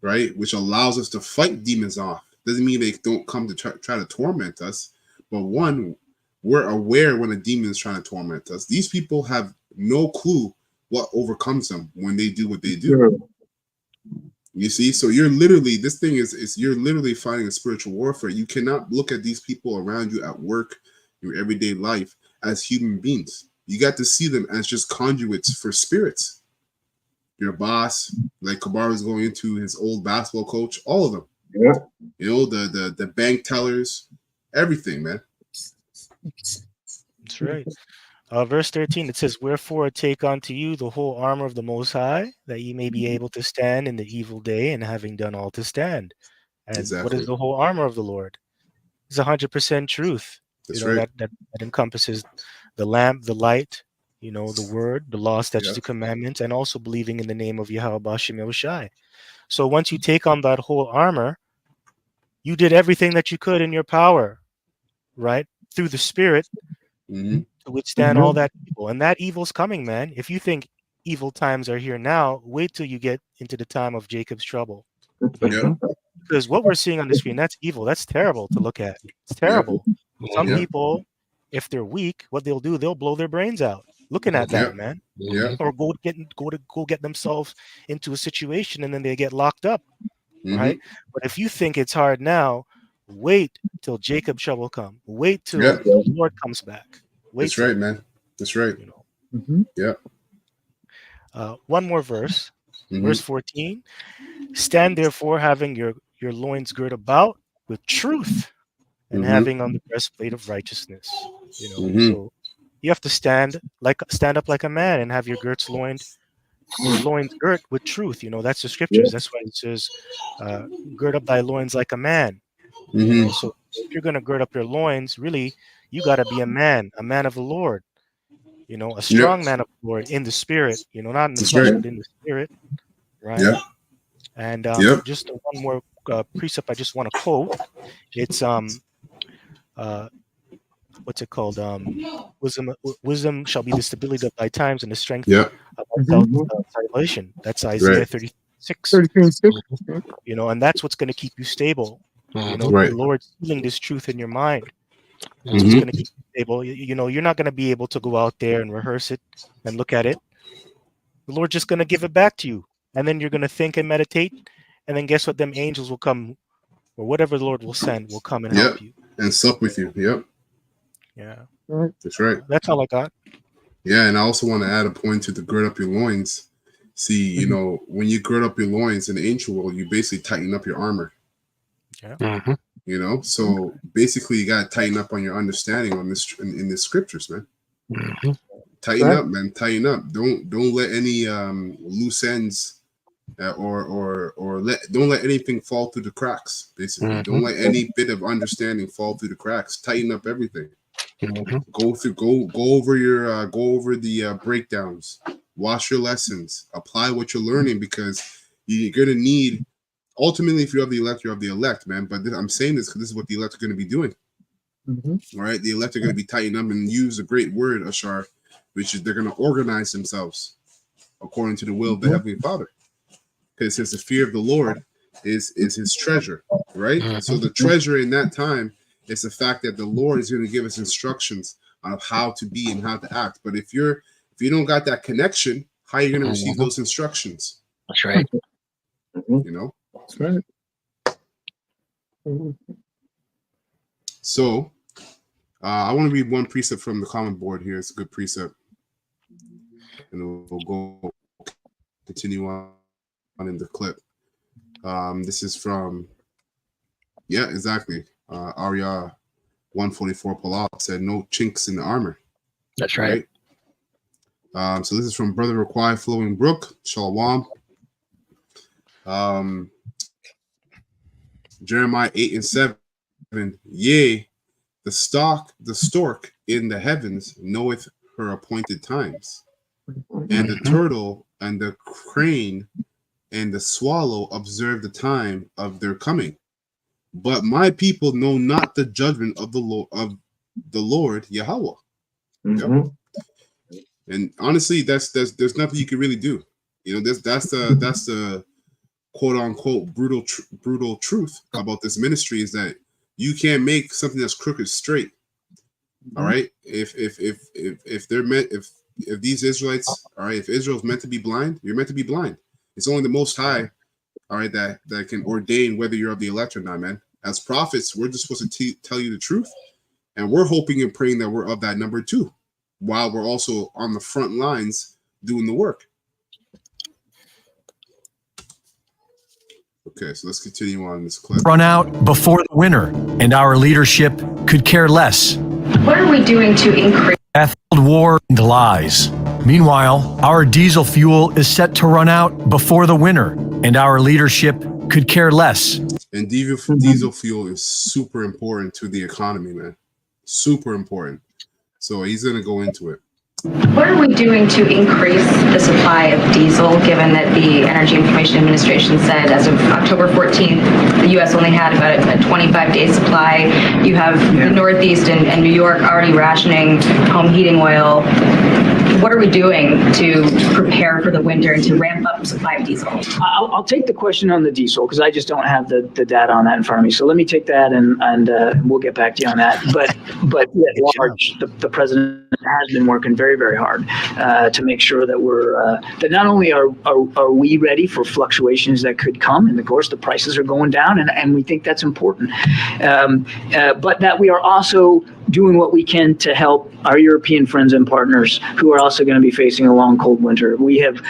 A: right, which allows us to fight demons off. Doesn't mean they don't come to try to torment us. But one, we're aware when a demon is trying to torment us. These people have no clue what overcomes them when they do what they do. You see, so you're literally, this thing is you're literally fighting a spiritual warfare. You cannot look at these people around you at work, your everyday life, as human beings. You got to see them as just conduits for spirits. Your boss, like Kabar was going into, his old basketball coach, all of them. You know, the bank tellers. Everything, man.
J: That's right. Verse 13, it says, "Wherefore take unto you the whole armor of the Most High, that ye may be able to stand in the evil day, and having done all to stand." And what is the whole armor of the Lord? It's 100% truth.
A: That's
J: you know,
A: right.
J: that encompasses the lamp, the light, you know, the word, the law, statutes, the commandments, and also believing in the name of Yahweh Bashem Yahushai. So once you take on that whole armor, you did everything that you could in your power, right? Through the Spirit to withstand all that evil. And that evil's coming, man. If you think evil times are here now, wait till you get into the time of Jacob's trouble. Because what we're seeing on the screen, that's evil. That's terrible to look at. It's terrible. Some people, if they're weak, what they'll do, they'll blow their brains out looking at that, man. Or go get themselves into a situation and then they get locked up. Right? But if you think it's hard now, wait till Jacob's trouble come. Wait till the Lord comes back. Wait.
A: That's right, man. That's right.
J: You know. One more verse. Verse 14. "Stand therefore, having your loins girt about with truth, and having on the breastplate of righteousness." You know, so you have to stand up like a man and have your loins girt with truth. You know, that's the scriptures. That's why it says, "Gird up thy loins like a man." You know, so if you're gonna gird up your loins, really, you gotta be a man of the Lord. You know, a strong man of the Lord in the spirit. You know, not in the flesh, but in the spirit. Right. And just one more precept I just want to quote. It's what's it called? Wisdom shall be the stability of thy times and the strength of thy salvation. That's Isaiah 36. You know, and that's what's going to keep you stable. You know, the Lord's sealing this truth in your mind. That's what's going to keep you stable. You know, you're not going to be able to go out there and rehearse it and look at it. The Lord's just going to give it back to you. And then you're going to think and meditate. And then guess what? Them angels will come, or whatever the Lord will send will come and help you.
A: And sup with you.
J: Yeah.
A: That's right.
J: That's all I got.
A: Yeah, and I also want to add a point to the gird up your loins. See, you know, when you gird up your loins in the ancient world, you basically tighten up your armor.
J: Yeah.
A: You know, so basically you got to tighten up on your understanding on this in the scriptures, man. Tighten up, man. Tighten up. Don't let any loose ends don't let anything fall through the cracks. Basically, don't let any bit of understanding fall through the cracks. Tighten up everything. Go over the breakdowns. Watch your lessons. Apply what you're learning, because you're gonna need. Ultimately, if you have the elect, you have the elect, man. But I'm saying this because this is what the elect are going to be doing. All right, the elect are going to be tightening up and use a great word, Ashar, which is they're going to organize themselves according to the will of the Heavenly Father. Because since the fear of the Lord is his treasure, right? So the treasure in that time is the fact that the Lord is going to give us instructions on how to be and how to act. But if you don't got that connection, how are you going to receive those instructions?
C: That's right.
A: You know.
I: That's right.
A: So, I want to read one precept from the Common Board here. It's a good precept, and we'll go continue on in the clip. This is from, exactly. Arya 144 Palal said, "No chinks in the armor."
C: That's right.
A: So this is from Brother Require Flowing Brook, Shalom. Jeremiah 8:7. Yea, the stork in the heavens knoweth her appointed times, and the turtle and the crane and the swallow observe the time of their coming. But my people know not the judgment of the Lord Yahweh. Yep. And honestly, there's nothing you can really do. You know, that's the quote unquote brutal truth about this ministry, is that you can't make something that's crooked straight. All right. If these Israelites, all right, if Israel's meant to be blind, you're meant to be blind. It's only the Most High, all right, that can ordain whether you're of the elect or not, man. As prophets, we're just supposed to tell you the truth, and we're hoping and praying that we're of that number too, while we're also on the front lines doing the work. Okay, so let's continue on this clip.
F: Run out before the winter, and our leadership could care less.
H: What are we doing to increase?
F: Cold war and lies. Meanwhile, our diesel fuel is set to run out before the winter, and our leadership could care less.
A: And diesel fuel is super important to the economy, man. Super important. So he's going to go into it.
H: What are we doing to increase the supply of diesel, given that the Energy Information Administration said as of October 14th, the U.S. only had about a 25-day supply? You have the Northeast and New York already rationing home heating oil. What are we doing to prepare for the winter and to ramp up supply of diesel?
K: I'll take the question on the diesel, because I just don't have the data on that in front of me. So let me take that and we'll get back to you on that. But at large, the president has been working very, very hard to make sure that we're that not only are we ready for fluctuations that could come, and of course the prices are going down, and we think that's important, but that we are also doing what we can to help our European friends and partners who are also going to be facing a long, cold winter. We have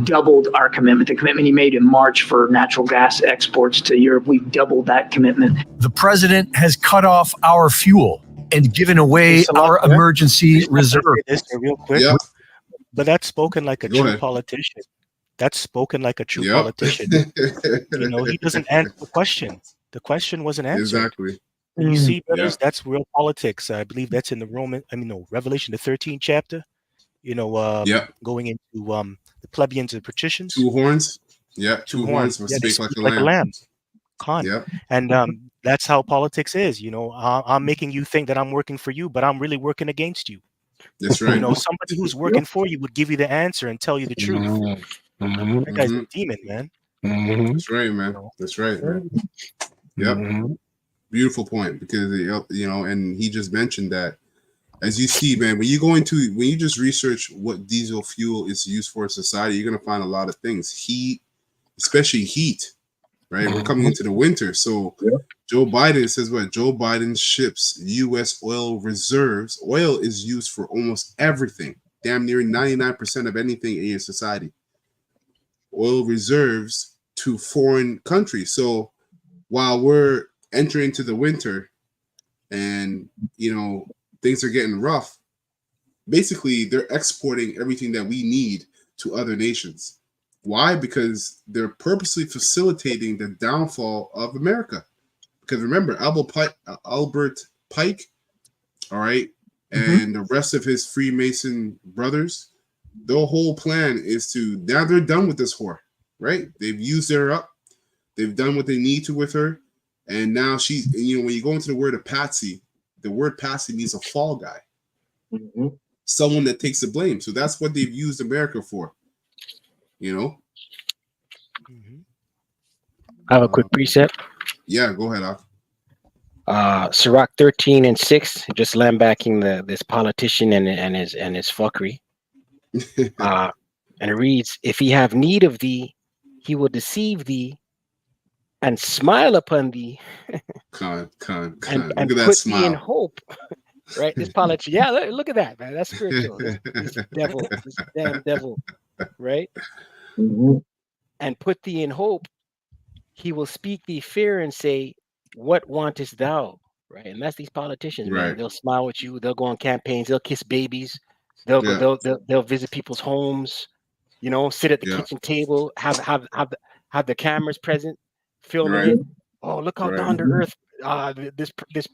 K: doubled our commitment. The commitment he made in March for natural gas exports to Europe, we've doubled that commitment.
F: The president has cut off our fuel and given away our emergency reserve.
J: This real quick, but that's spoken like a true politician. That's spoken like a true politician. You know, he doesn't answer the question. The question wasn't answered.
A: Exactly.
J: You see, brothers, that's real politics. I believe that's in the Revelation, the 13th chapter. You know, going into the plebeians and patricians.
A: Two horns. Yeah, two horns will speak like a lamb.
J: And that's how politics is. You know, I'm making you think that I'm working for you, but I'm really working against you.
A: That's right.
J: You know, somebody who's working for you would give you the answer and tell you the truth. That guy's a demon, man.
A: That's right, man. That's right, man. Yep. Beautiful point, because you know, and he just mentioned that, as you see, man, when you just research what diesel fuel is used for in society, you're gonna find a lot of things. Heat, especially heat, right? We're coming into the winter, so Joe Biden says what? Joe Biden ships U.S. oil reserves. Oil is used for almost everything, damn near 99% of anything in your society. oil reserves to foreign countries. So while we're entering into the winter and, you know, things are getting rough, basically they're exporting everything that we need to other nations. Why? Because they're purposely facilitating the downfall of America. Because remember, Albert Pike, all right, and the rest of his Freemason brothers, their whole plan is to, now they're done with this whore, right? They've used her up. They've done what they need to with her. And now she's, you know, when you go into the word of patsy, the word patsy means a fall guy. Someone that takes the blame. So that's what they've used America for. You know?
C: I have a quick precept.
A: Yeah, go ahead, Ak.
C: Sirach 13:6, just lambasting this politician and his fuckery. And it reads, if he have need of thee, he will deceive thee and smile upon thee.
A: Con.
C: And
A: Look at that
C: put
A: smile.
C: thee in hope. Right? This politician. Yeah, look at that, man. That's spiritual. This devil, this damn devil. Right? And put thee in hope. He will speak thee fair and say, what wantest thou? Right? And that's these politicians, man. They'll smile with you, they'll go on campaigns, they'll kiss babies, they'll visit people's homes, you know, sit at the kitchen table, have the cameras present, filming it. Oh, look how down to earth this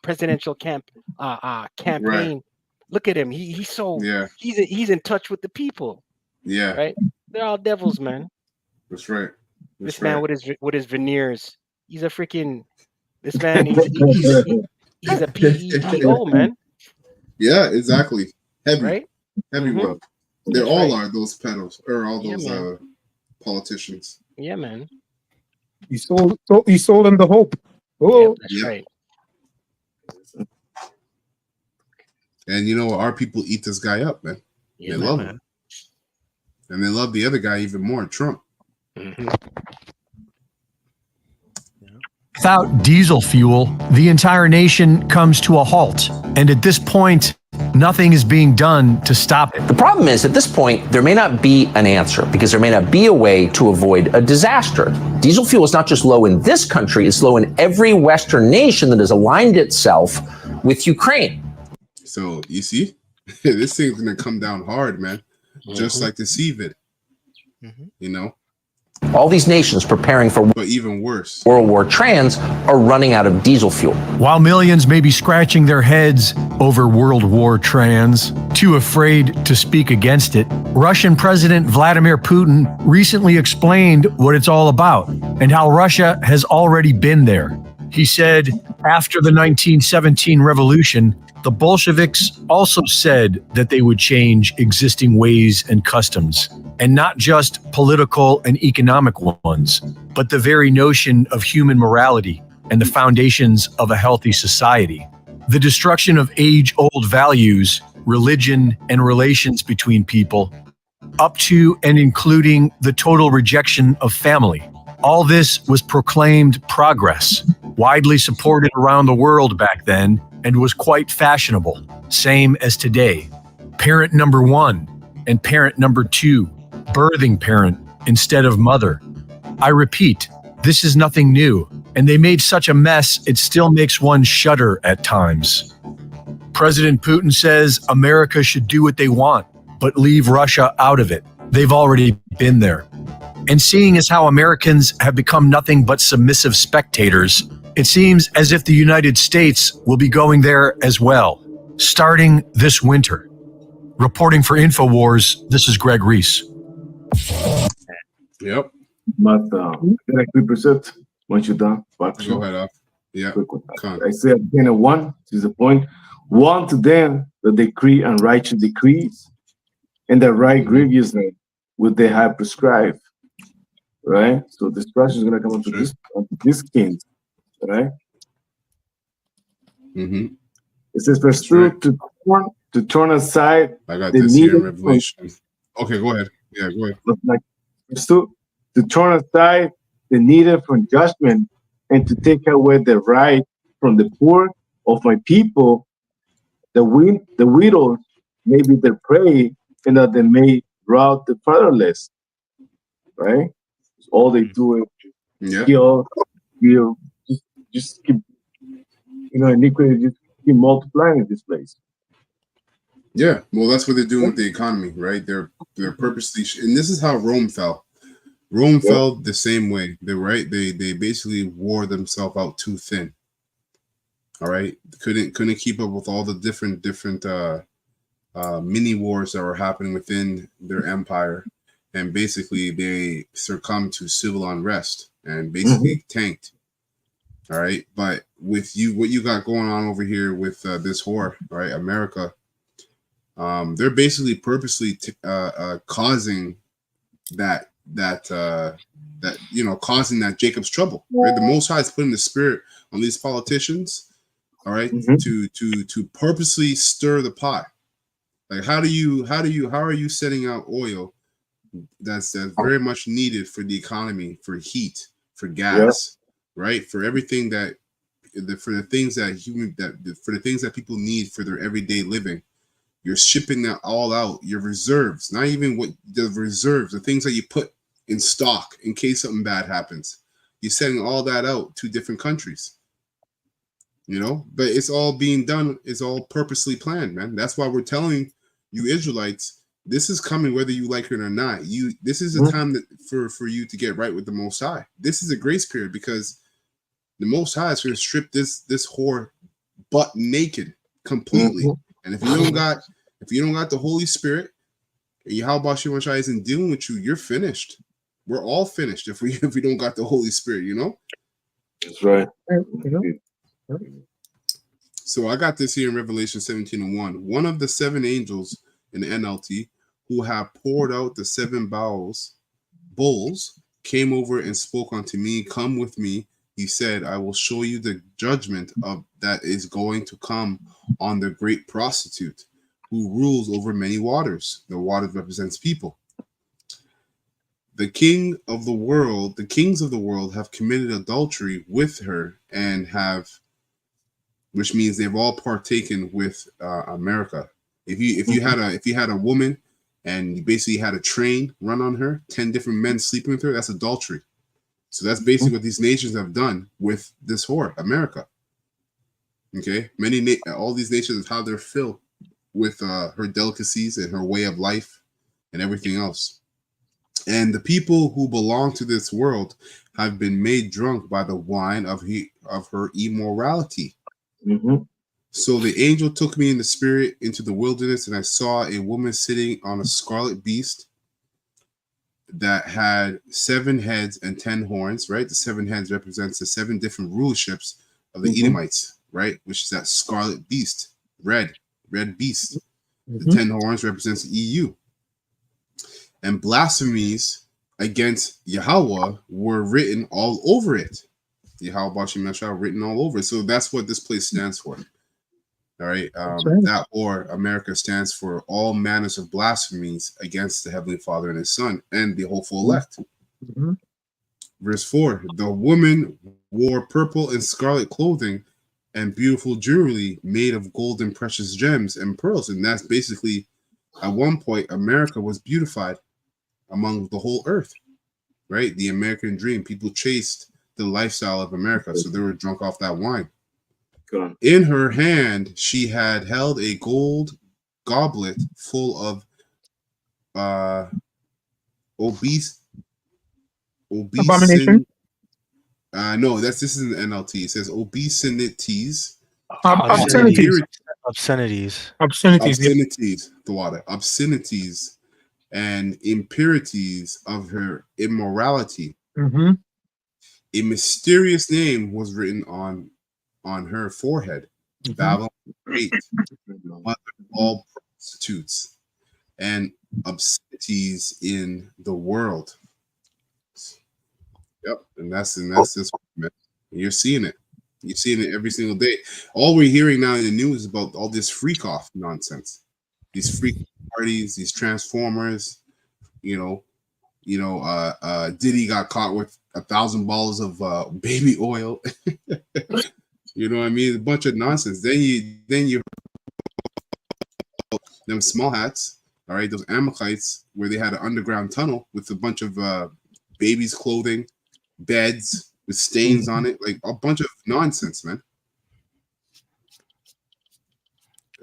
C: presidential campaign. Look at him. He's so he's in touch with the people.
A: Yeah.
C: Right? They're all devils, man.
A: That's right.
C: This man with his veneers, he's a freaking. This man, he's a PEDO, man.
A: Yeah, exactly. Heavy,
C: right?
A: Heavy work. They all are those pedals or all those politicians.
C: Yeah, man.
I: He sold them the hope. Oh,
C: that's right.
A: And you know what? Our people eat this guy up, man.
C: Yeah,
A: they love him, and they love the other guy even more, Trump.
F: Without diesel fuel, the entire nation comes to a halt. And at this point, nothing is being done to stop it.
G: The problem is, at this point, there may not be an answer because there may not be a way to avoid a disaster. Diesel fuel is not just low in this country, it's low in every Western nation that has aligned itself with Ukraine.
A: So, you see, this thing's going to come down hard, man. Just like the CVID, you know?
G: All these nations preparing for
A: but even worse,
G: World War trans are running out of diesel fuel.
F: While millions may be scratching their heads over World War trans, too afraid to speak against it, Russian President Vladimir Putin recently explained what it's all about and how Russia has already been there. He said, after the 1917 revolution, the Bolsheviks also said that they would change existing ways and customs, and not just political and economic ones, but the very notion of human morality and the foundations of a healthy society. The destruction of age-old values, religion, and relations between people, up to and including the total rejection of family. All this was proclaimed progress, widely supported around the world back then, and was quite fashionable, same as today. Parent number one and parent number two, birthing parent instead of mother. I repeat, this is nothing new, and they made such a mess it still makes one shudder at times. President Putin says America should do what they want, but leave Russia out of it. They've already been there. And seeing as how Americans have become nothing but submissive spectators, it seems as if the United States will be going there as well, starting this winter. Reporting for InfoWars, this is Greg Reese.
A: Yep.
B: But can I quick precept once you're done?
A: Go ahead, up. Yeah.
B: I say again, one is the point. One to them the decree and righteous decrees, and the right grievousness would they have prescribed. Right? So destruction is going to come onto this king. Right?
A: It
B: says, "Verse 2 to turn aside."
A: I got this here in Revelation. Okay, go ahead. Yeah, go ahead.
B: Like verse 2 to turn aside the needed from judgment, and to take away the right from the poor of my people. The widows may be their prey, and that they may rout the fatherless. right? All they do is kill, just keep, iniquity just keep multiplying in this place.
A: Yeah, well, that's what they're doing with the economy, right? They're purposely, and this is how Rome fell. Rome fell the same way. They basically wore themselves out too thin. All right, couldn't keep up with all the different mini wars that were happening within their empire, and basically they succumbed to civil unrest and basically tanked. All right, but with what you got going on over here with this whore, right, America, they're basically purposely causing causing that Jacob's trouble. Right, the Most High is putting the spirit on these politicians. All right, to purposely stir the pot. Like, how are you setting out oil that's very much needed for the economy, for heat, for gas, right? For everything for the things that people need for their everyday living. You're shipping that all out. Your reserves, not even what the reserves, the things that you put in stock in case something bad happens. You're sending all that out to different countries. But it's all being done. It's all purposely planned, man. That's why we're telling you Israelites, this is coming whether you like it or not. This is a time for you to get right with the Most High. This is a grace period because the Most High is going to strip this whore butt naked completely. And if you don't got the Holy Spirit, and Yahweh Shema Shai isn't dealing with you, you're finished. We're all finished if we don't got the Holy Spirit.
B: That's right.
A: So I got this here in Revelation 17:1. One of the 7 angels in the NLT who have poured out the 7 bowls came over and spoke unto me. Come with me, he said, I will show you the judgment of that is going to come on the great prostitute who rules over many waters. The waters represents people. The kings of the world have committed adultery with her and which means they've all partaken with America. If you had a woman and you basically had a train run on her, 10 different men sleeping with her, that's adultery. So that's basically what these nations have done with this whore, America. Okay, all these nations have their fill with her delicacies and her way of life and everything else. And the people who belong to this world have been made drunk by the wine of her immorality. So the angel took me in the spirit into the wilderness, and I saw a woman sitting on a scarlet beast that had 7 heads and 10 horns, right? The 7 heads represents the 7 different rulerships of the Edomites, right? Which is that scarlet beast, red beast. The 10 horns represents the EU. And blasphemies against Yahweh were written all over it. Yahweh Bashim Meshach written all over it. So that's what this place stands for. All right. That or America stands for all manners of blasphemies against the Heavenly Father and His Son and the hopeful elect. Verse 4, the woman wore purple and scarlet clothing and beautiful jewelry made of gold and precious gems and pearls. And that's basically, at one point, America was beautified among the whole earth, right? The American dream. People chased the lifestyle of America, so they were drunk off that wine. In her hand, she had held a gold goblet full of
I: abomination.
A: No, this is in the NLT. It says obscenities.
J: Obscenities.
A: The water. Obscenities and impurities of her immorality. A mysterious name was written on her forehead. Babylon Great, mother of all prostitutes and obscenities in the world. Yep, and that's this. You're seeing it. You're seeing it every single day. All we're hearing now in the news is about all this freak off nonsense. These freak parties, these transformers. Diddy got caught with 1,000 bottles of baby oil. You know what I mean? A bunch of nonsense. Then you them small hats. All right, those Amalekites where they had an underground tunnel with a bunch of babies' clothing, beds with stains on it, like a bunch of nonsense, man.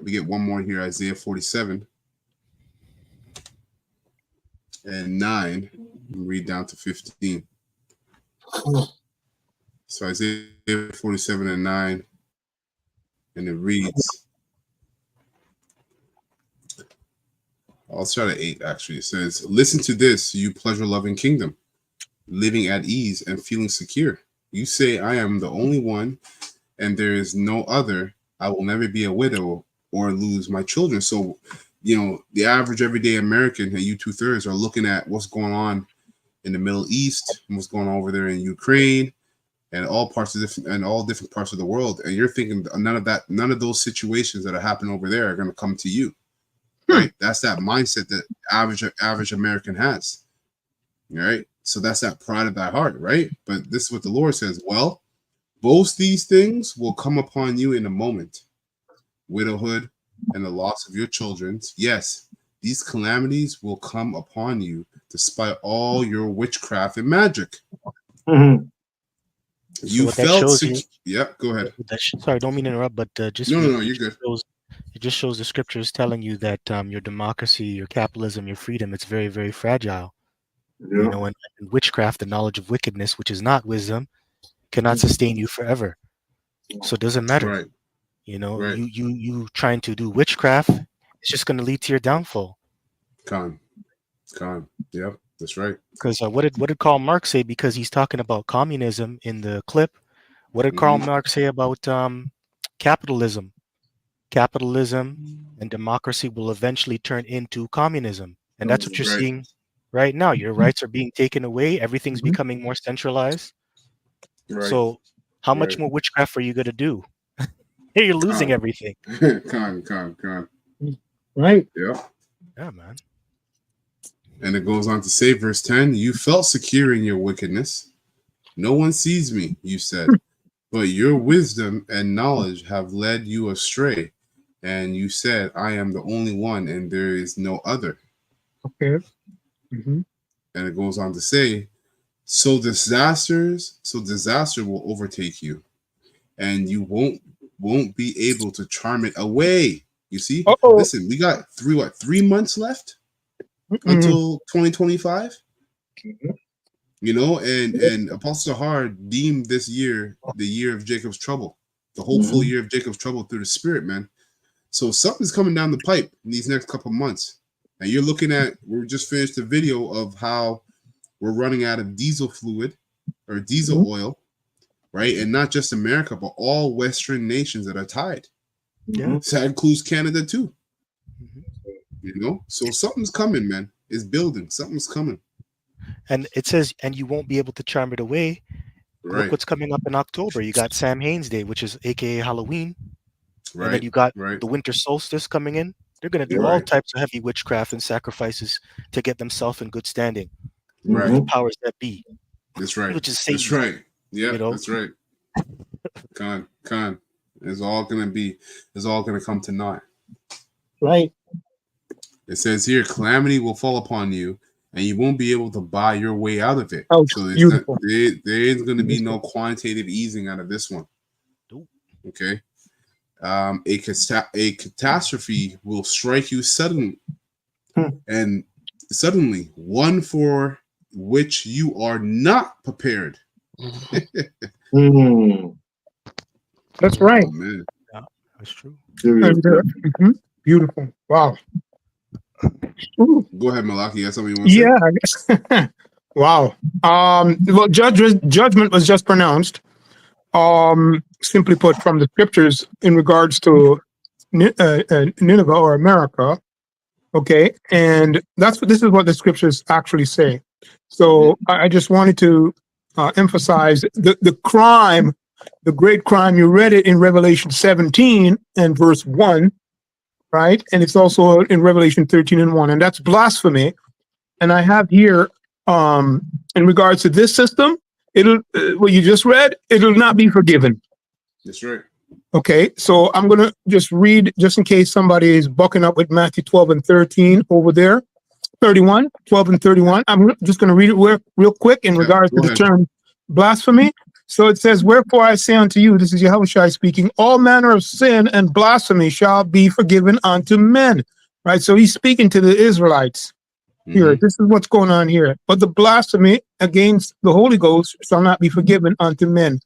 A: We get one more here, Isaiah 47 and 9. Read down to 15. So Isaiah 47 and 9, and it reads, I'll start at 8 actually. It says, listen to this, you pleasure-loving kingdom, living at ease and feeling secure. You say, I am the only one, and there is no other. I will never be a widow or lose my children. So, you know, the average everyday American, and you 2/3 are looking at what's going on in the Middle East and what's going on over there in Ukraine and all different parts of the world. And you're thinking none of those situations that are happening over there are going to come to you. Right? That's that mindset that average American has. Right? So that's that pride of thy heart, right? But this is what the Lord says. Well, both these things will come upon you in a moment. Widowhood and the loss of your children. Yes, these calamities will come upon you despite all your witchcraft and magic.
J: So
A: You felt yeah, go ahead.
J: Sorry, don't mean to interrupt, but just
A: no, you're good.
J: It just shows the scriptures telling you that your democracy, your capitalism, your freedom, it's very, very fragile.
B: Yeah.
J: You know, and witchcraft, the knowledge of wickedness, which is not wisdom, cannot sustain you forever. So it doesn't matter.
A: Right.
J: You know, you trying to do witchcraft, it's just going to lead to your downfall.
A: Con. Yep, that's right.
J: Because what did Karl Marx say? Because he's talking about communism in the clip. What did Karl Marx say about capitalism? Capitalism and democracy will eventually turn into communism, and that's what you're seeing right now. Your rights are being taken away. Everything's becoming more centralized.
A: Right.
J: So, how much more witchcraft are you going to do? You're losing everything.
A: Con.
I: Right.
A: Yeah.
J: Yeah, man.
A: And it goes on to say, verse 10, you felt secure in your wickedness. No one sees me, you said, but your wisdom and knowledge have led you astray. And you said, I am the only one, and there is no other.
I: Okay. Mm-hmm.
A: And it goes on to say, so disaster will overtake you, and you won't be able to charm it away. You see? Listen, we got 3 months left until 2025. You know, and Apostle Sahar deemed this year the year of Jacob's trouble, the whole full year of Jacob's trouble through the Spirit, man. So something's coming down the pipe in these next couple months. And you're looking at, we just finished a video of how we're running out of diesel fluid or diesel oil, right? And not just America, but all Western nations that are tied.
J: Yeah.
A: So that includes Canada too. You know, so something's coming, man. It's building. Something's coming.
J: And it says, and you won't be able to charm it away.
A: Right.
J: Look what's coming up in October. You got Sam Haines Day, which is AKA Halloween.
A: Right.
J: And then you got the winter solstice coming in. They're going to do all types of heavy witchcraft and sacrifices to get themselves in good standing.
A: Right.
J: The powers that be.
A: That's right.
J: Which is Satan.
A: That's right. Yeah,
J: you know?
A: That's right. Con. It's all gonna come to naught.
I: Right.
A: It says here, calamity will fall upon you, and you won't be able to buy your way out of it.
I: Oh,
A: so
I: beautiful.
A: There ain't going to be no quantitative easing out of this one. Okay. A catastrophe will strike you suddenly, and suddenly, one for which you are not prepared.
I: That's right.
A: Oh, man.
J: Yeah, that's true.
I: Beautiful. Wow.
A: Go ahead, Malaki. You got something you want to say?
I: Yeah, I guess. Wow. Well, judgment was just pronounced. Simply put, from the scriptures in regards to Nineveh or America. Okay, and this is what the scriptures actually say. So I just wanted to emphasize the crime, the great crime. You read it in Revelation 17 and verse 1. Right, and it's also in Revelation 13 and 1, and that's blasphemy. And I have here, in regards to this system, it'll what you just read, it'll not be forgiven.
A: That's right.
I: Okay, so I'm gonna just read, just in case somebody is bucking up with Matthew 12 and 13 over there. 31, 12 and 31. I'm just going to read it real quick in regards to the term blasphemy. So it says, wherefore I say unto you, this is Yahushua speaking, all manner of sin and blasphemy shall be forgiven unto men. Right? So he's speaking to the Israelites here. This is what's going on here. But the blasphemy against the Holy Ghost shall not be forgiven unto men.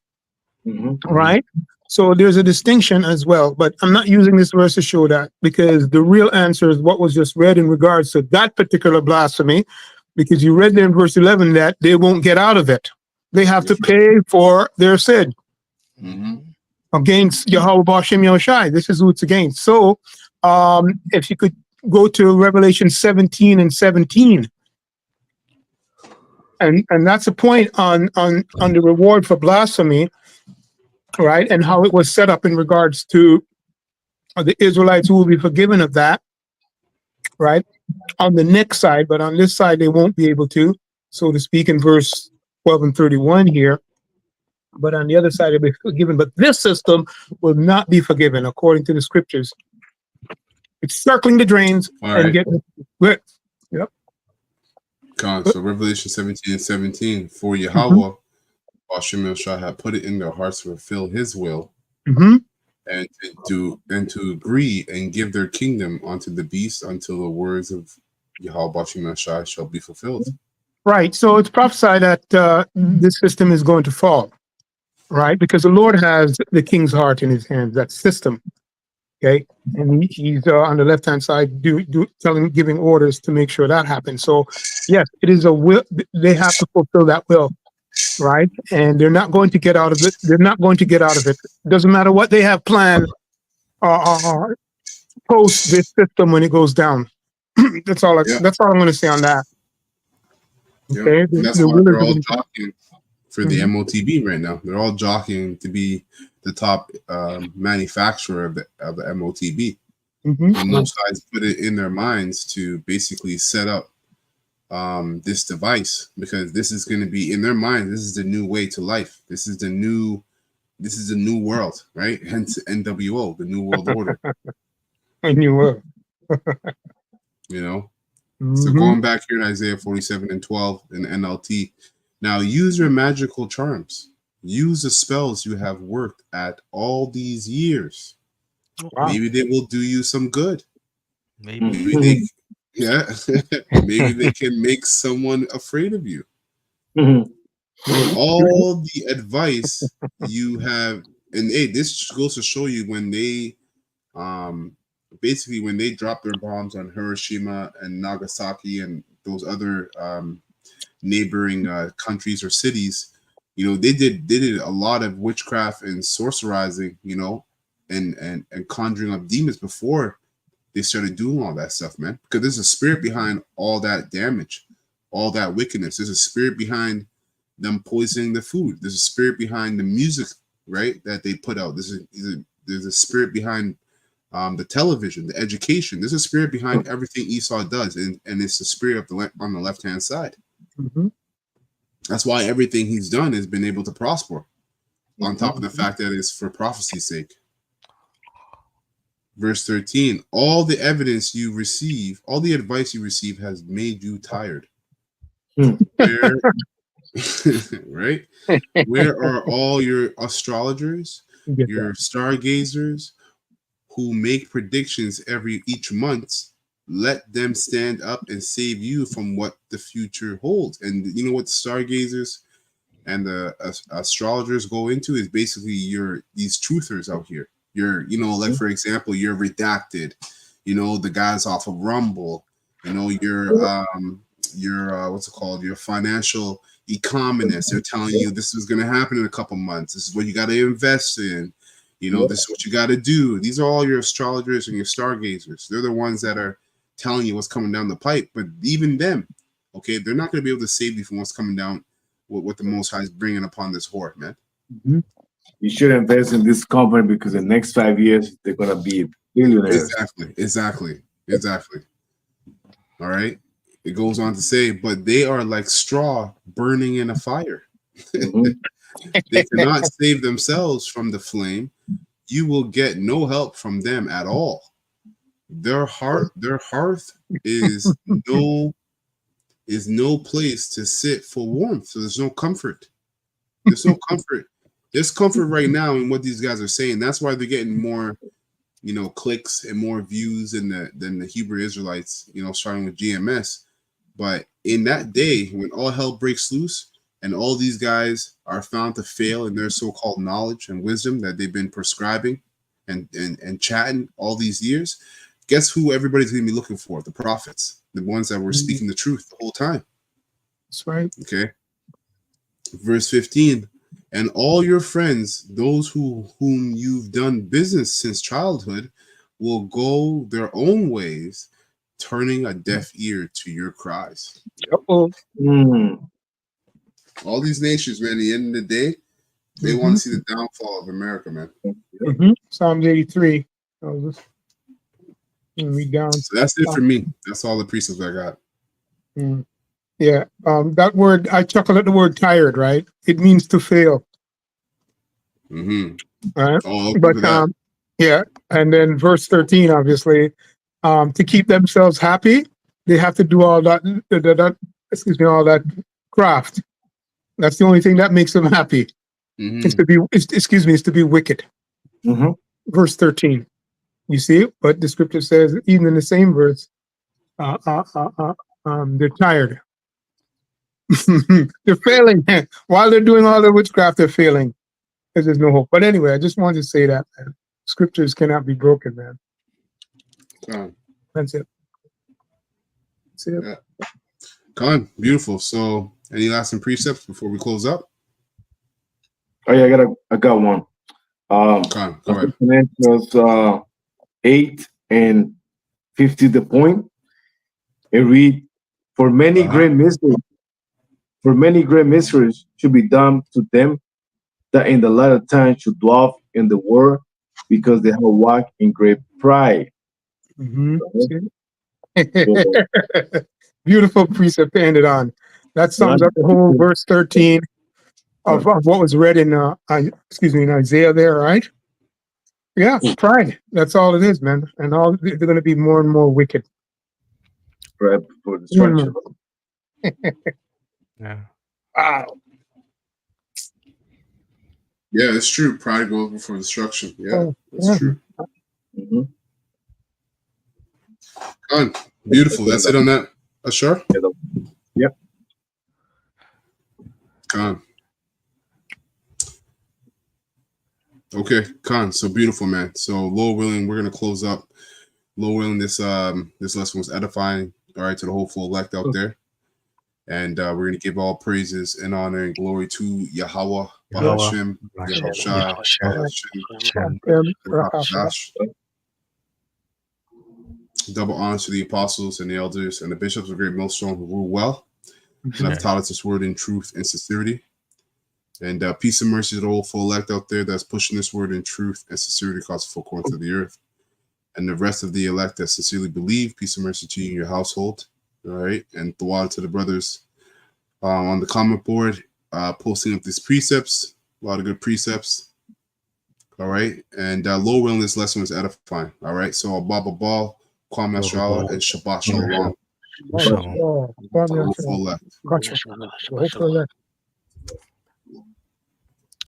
I: Right? So there's a distinction as well, but I'm not using this verse to show that, because the real answer is what was just read in regards to that particular blasphemy, because you read there in verse 11 that they won't get out of it. They have to pay for their sin against Yahweh B'Shem Yahushai. This is who it's against. So if you could go to Revelation 17 and 17. And that's a point on the reward for blasphemy, right? And how it was set up in regards to the Israelites who will be forgiven of that, right? On the next side, but on this side, they won't be able to, so to speak, in verse 12 and 31 here. But on the other side, they'll be forgiven. But this system will not be forgiven according to the scriptures. It's circling the drains and getting it. Yep.
A: So Revelation 17 and 17, for Yahweh, B'Shem Yahushua had put it in their hearts to fulfill his will, and to agree and give their kingdom unto the beast until the words of Yahweh B'Shem Yahushua shall be fulfilled. Right.
I: So it's prophesied that this system is going to fall, right? Because the Lord has the king's heart in his hands, that system. Okay. And he's on the left-hand side giving orders to make sure that happens. So yes, it is a will. They have to fulfill that will, right? And they're not going to get out of it. They're not going to get out of it. Doesn't matter what they have planned post this system when it goes down. That's all I'm going to say on that.
A: Okay. That's why they're all jockeying for the MOTB right now. They're all jockeying to be the top manufacturer of the MOTB. And most guys put it in their minds to basically set up this device, because this is going to be in their mind. This is the new way to life. This is the new world, right? Hence NWO, the New World Order.
I: A new world.
A: You know. So going back here in Isaiah 47 and 12 in NLT, now use your magical charms. Use the spells you have worked at all these years. Wow. Maybe they will do you some good. Maybe they, maybe they can make someone afraid of you. All the advice you have, and hey, this goes to show you when they, basically when they dropped their bombs on Hiroshima and Nagasaki and those other neighboring countries or cities. You know, they did a lot of witchcraft and sorcerizing, you know, and conjuring up demons before they started doing all that stuff, man. Because there's a spirit behind all that damage, all that wickedness. There's a spirit behind them poisoning the food. There's a spirit behind the music, right, that they put out. There's a spirit behind the television, the education. There's a spirit behind everything Esau does, and it's the spirit on the left-hand side. That's why everything he's done has been able to prosper, on top of the fact that it's for prophecy's sake. Verse 13, all the evidence you receive, all the advice you receive has made you tired. Right? Where are all your astrologers, your stargazers, who make predictions each month? Let them stand up and save you from what the future holds. And you know what the stargazers and the astrologers go into is basically these truthers out here. Like for example, you're Redacted, you know, the guys off of Rumble, you know, your what's it called? Your financial economists. They're telling you this is going to happen in a couple months. This is what you got to invest in. You know, this is what you got to do. These are all your astrologers and your stargazers. They're the ones that are telling you what's coming down the pipe. But even them, okay, they're not going to be able to save you from what's coming down, what the Most High is bringing upon this horde, man.
B: You should invest in this company because the next 5 years they're going to be billionaires.
A: Exactly. All right. It goes on to say, but they are like straw burning in a fire. They cannot save themselves from the flame. You will get no help from them at all. Their hearth is no is no place to sit for warmth. So there's no comfort. There's no comfort. There's comfort right now in what these guys are saying. That's why they're getting more, clicks and more views than the Hebrew Israelites, starting with GMS. But in that day, when all hell breaks loose and all these guys are found to fail in their so-called knowledge and wisdom that they've been prescribing and chatting all these years, guess who everybody's going to be looking for? The prophets, the ones that were speaking the truth the whole time.
I: That's right.
A: Okay. Verse 15, and all your friends, those whom you've done business since childhood, will go their own ways, turning a deaf ear to your cries.
I: Uh-oh.
A: All these nations, man, at the end of the day, they want to see the downfall of America, man.
I: Psalms 83. Read down.
A: So that's it for me. That's all the precepts I got.
I: Yeah. That word, I chuckle at the word tired, right? It means to fail. Right?
A: Oh,
I: but yeah. And then verse 13, obviously, to keep themselves happy, they have to do all that, all that craft. That's the only thing that makes them happy. It's to be wicked. Verse 13. You see it? But the scripture says, even in the same verse, they're tired. They're failing. While they're doing all the witchcraft, they're failing. Because there's no hope. But anyway, I just wanted to say that, man. Scriptures cannot be broken, man. That's it. That's it.
A: Yeah. Con, beautiful. So, any last precepts before we close up?
B: Oh yeah, I got one.
A: Con, go ahead.
B: Corinthians 8 and 50, the point. It read, for many great mysteries should be done to them that in the latter time should dwell in the world, because they have walked in great pride.
I: Beautiful precept to end it on. That sums up the whole verse 13 of what was read in in Isaiah there, right? Yeah, pride. That's all it is, man. And they're going to be more and more wicked.
B: Pride for destruction.
J: Yeah.
I: Wow.
A: Yeah, it's true. Pride goes before destruction. Yeah, that's true. Con, beautiful. That's it on that. Ashar?
B: Yep.
A: Con. Okay, Con. So beautiful, man. So Lord willing, we're gonna close up. Lord willing, this lesson was edifying. All right, to the hopeful elect out there, and we're gonna give all praises and honor and glory to Yahweh, Bahashem, double honor to the apostles and the elders and the bishops of Great Millstone who rule well and have taught us this word in truth and sincerity. And peace and mercy to the whole full elect out there that's pushing this word in truth and sincerity across the full corners of the earth. And the rest of the elect that sincerely believe, peace and mercy to you and your household. All right. And the water to the brothers on the comment board, posting up these precepts, a lot of good precepts. All right. And Lord willing, this lesson was edifying. All right. So Baba Ball, Kwame Nasrallah, and Shabbat Shalom.
I: Shalom.